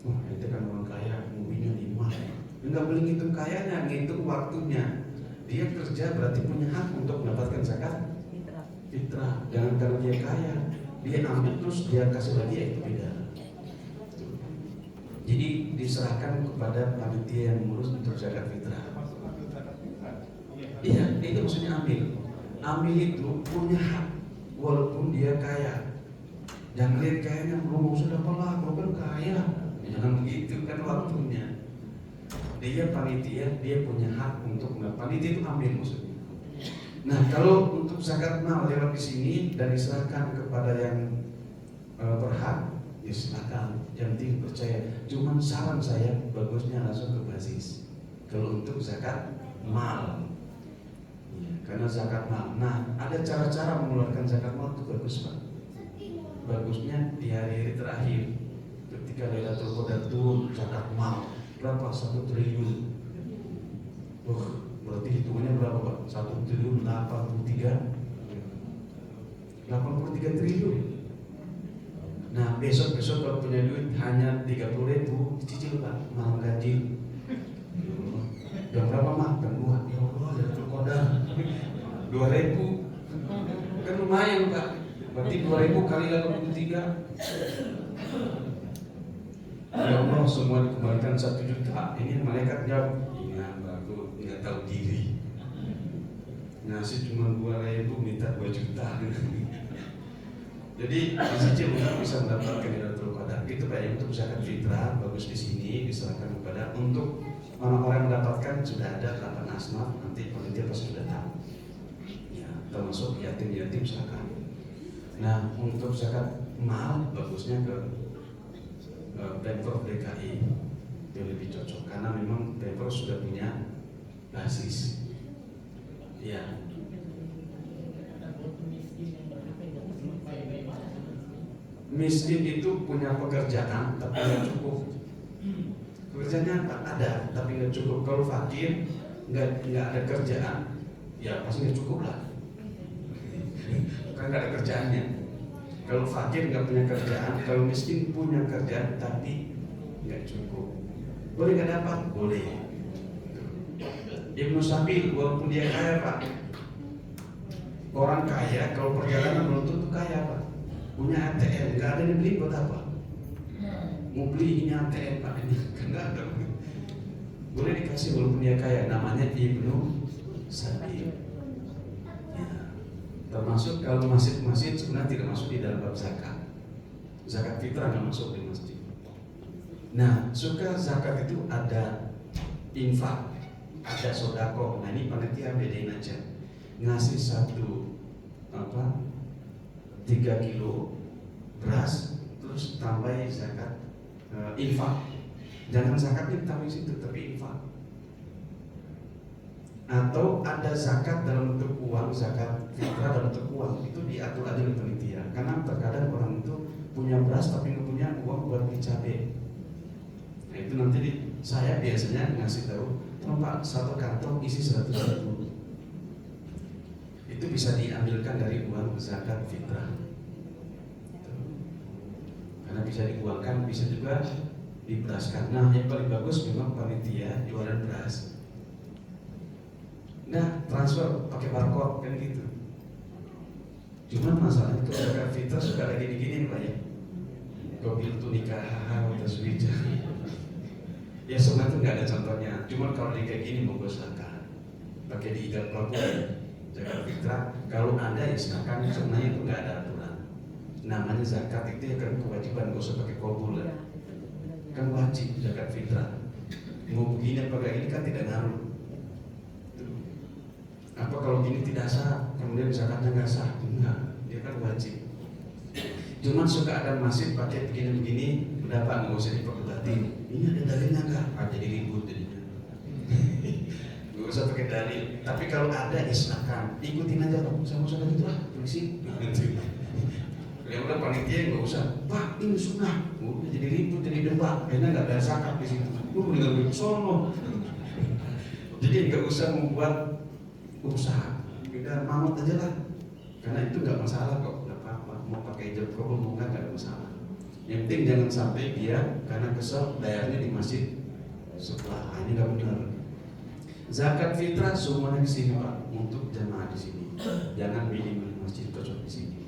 Wah, itu kan orang kaya, mobilnya 5. Enggak boleh ngitung kayanya, ngitung waktunya. Dia kerja berarti punya hak untuk mendapatkan zakat fitrah. Jangan karena dia kaya, dia ambil terus dia kasih lagi, itu beda. Jadi diserahkan kepada panitia yang mengurus untuk zakat fitrah. Iya, itu maksudnya ambil. Ambil itu punya hak, walaupun dia kaya. Jangan lihat kayaknya belum sudah pelah, belum kaya. Jangan begitu, kan waktunya. Dia panitia, dia punya hak untuk panitia itu ambil maksudnya. Nah, kalau untuk zakat mal lewat di sini dan diserahkan kepada yang berhak, ya silakan, yang penting percaya. Cuman saran saya bagusnya langsung ke basis. Kalau untuk zakat mal, ya, karena zakat mal. Nah, ada cara-cara mengeluarkan zakat mal itu bagus, Pak. Bagusnya di hari-hari terakhir, ketika Lailatul Qadar turun zakat mal berapa? 1 triliun. Wah, berarti hitungannya berapa, Pak? 1 triliun 83 triliun. Nah, besok kalau punya duit hanya 30.000, cicil, Pak, malam ganjil. Jam berapa, Mak? Jam 2. Ya Allah, Lailatul Qadar 2.000. Kan lumayan, Pak. Berarti 2.000 kali 83. Ya Allah, semua dikembalikan 1 juta. Ini malaikat jawab, ingat bagus, nggak tahu diri. Ngasih cuma 2.000, minta 2 juta. Jadi dicicil untuk bisa mendapatkan Lailatul Qadar. Itu baik untuk zakat fitrah, bagus di sini diserahkan kepada untuk orang-orang mendapatkan. Sudah ada 8 asnaf, nanti panitia pasti sudah tahu. Ya, termasuk yatim-yatim silakan. Nah, untuk zakat mal bagusnya ke Pemprov DKI yang lebih cocok karena memang Pemprov sudah punya basis. Ya. Miskin itu punya pekerjaan tapi nggak cukup. Pekerjaannya ada tapi nggak cukup. Kalau fakir nggak ada kerjaan, ya pasti nggak cukup lah. Kan nggak ada kerjaannya. Kalau fakir nggak punya kerjaan, kalau miskin punya kerjaan tapi nggak cukup. Boleh nggak dapat? Boleh. Ibnu Sabil walaupun dia kaya, Pak. Orang kaya kalau perjalanan belum tentu kaya, Pak. Punya ATM, nggak ada yang beli buat apa? Mau beli ini ATM, Pak, ini kan nggak ada. Boleh dikasih walaupun dia kaya. Namanya Ibnu Sabil. Termasuk kalau masjid-masjid sebenarnya tidak masuk di dalam bab zakat. Zakat fitrah nggak masuk di masjid. Nah, suka zakat itu ada infak, ada sodako. Nah, ini panitia bedain aja. Ngasih 3 kilo beras, terus tambah zakat infak. Jangan zakatnya ditambah situ, tapi infak. Atau ada zakat dalam bentuk uang, zakat fitrah dalam bentuk uang, itu diatur aja oleh panitia. Karena terkadang orang itu punya beras tapi nggak punya uang buat beli cabai. Nah, itu nanti saya biasanya ngasih tahu, Pak, 1 kantong isi 100.000. Itu bisa diambilkan dari uang zakat fitrah. Karena bisa diuangkan, bisa juga diberaskan. Nah, yang paling bagus memang panitia jualan beras. Nah, transfer pakai barcode kan gitu. Cuman masalahnya itu zakat fitrah suka lagi diginin, Pak, ya. Kobil tuh nikah, terus bija. Ya sebenarnya itu nggak ada contohnya. Cuman kalau di kayak gini monggo silakan. Pakai di ikat pelabuhan zakat fitrah. Kalau ada ya silakan. Sebenarnya itu nggak ada aturan. Namanya zakat itu ya kan kewajiban, nggak usah pakai kobul ya. Kan wajib zakat fitrah. Mau begini apa kayak ini kan tidak ngaruh. Apa kalau gini tidak sah, kemudian zakatnya nggak sah? Enggak, dia kan wajib. Cuman suka ada masjid pakai begini-begini, pendapat nggak usah diperdebatin. Ini ada dalilnya nggak? Jadi ribut jadinya. Nggak usah pakai dalil. Tapi kalau ada, ya silakan ikutin aja, Pak. Sama-sama gitu lah, polisi. Kadang-kadang panitia nggak usah, Pak ini sunnah, udah jadi ribut, jadi debat, karena nggak bayar zakat di situ. Lu mendingan beli sono. Jadi nggak usah membuat usaha, udah manut aja lah, karena itu nggak masalah kok, nggak apa-apa. Mau pakai hijab kabul mau nggak ada masalah. Yang penting jangan sampai dia karena kesel bayarnya di masjid sebelah, ini nggak benar. Zakat fitrah semuanya di sini Pak, untuk jamaah di sini. Jangan pilih masjid cocok di sini.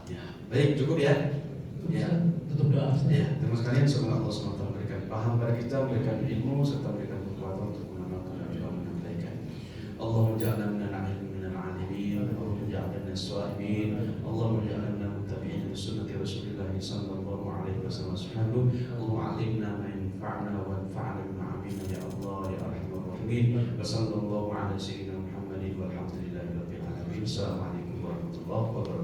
Ya, baik cukup ya. Ya, Tutup doa. ya. Terima kasih semoga Allah SWT memberikan paham pada kita, memberikan ilmu serta memberikan kekuatan untuk mengamalkan dan juga menyampaikan. Allahumma ja'alna minal alimin minal alimin, Allahumma ja'alna minas shalihin, Allahumma ja'alna minal muttabi'in li sunnati Rasulillah sallallahu alaihi wasallam. Allahumma 'allimna ma yanfa'una wanfa'na bima 'allamna ya Allah ya Arhamar Rahimin. Wa sallallahu ala sayyidina Muhammadin walhamdulillahi rabbil alamin. Assalamualaikum warahmatullahi wabarakatuh.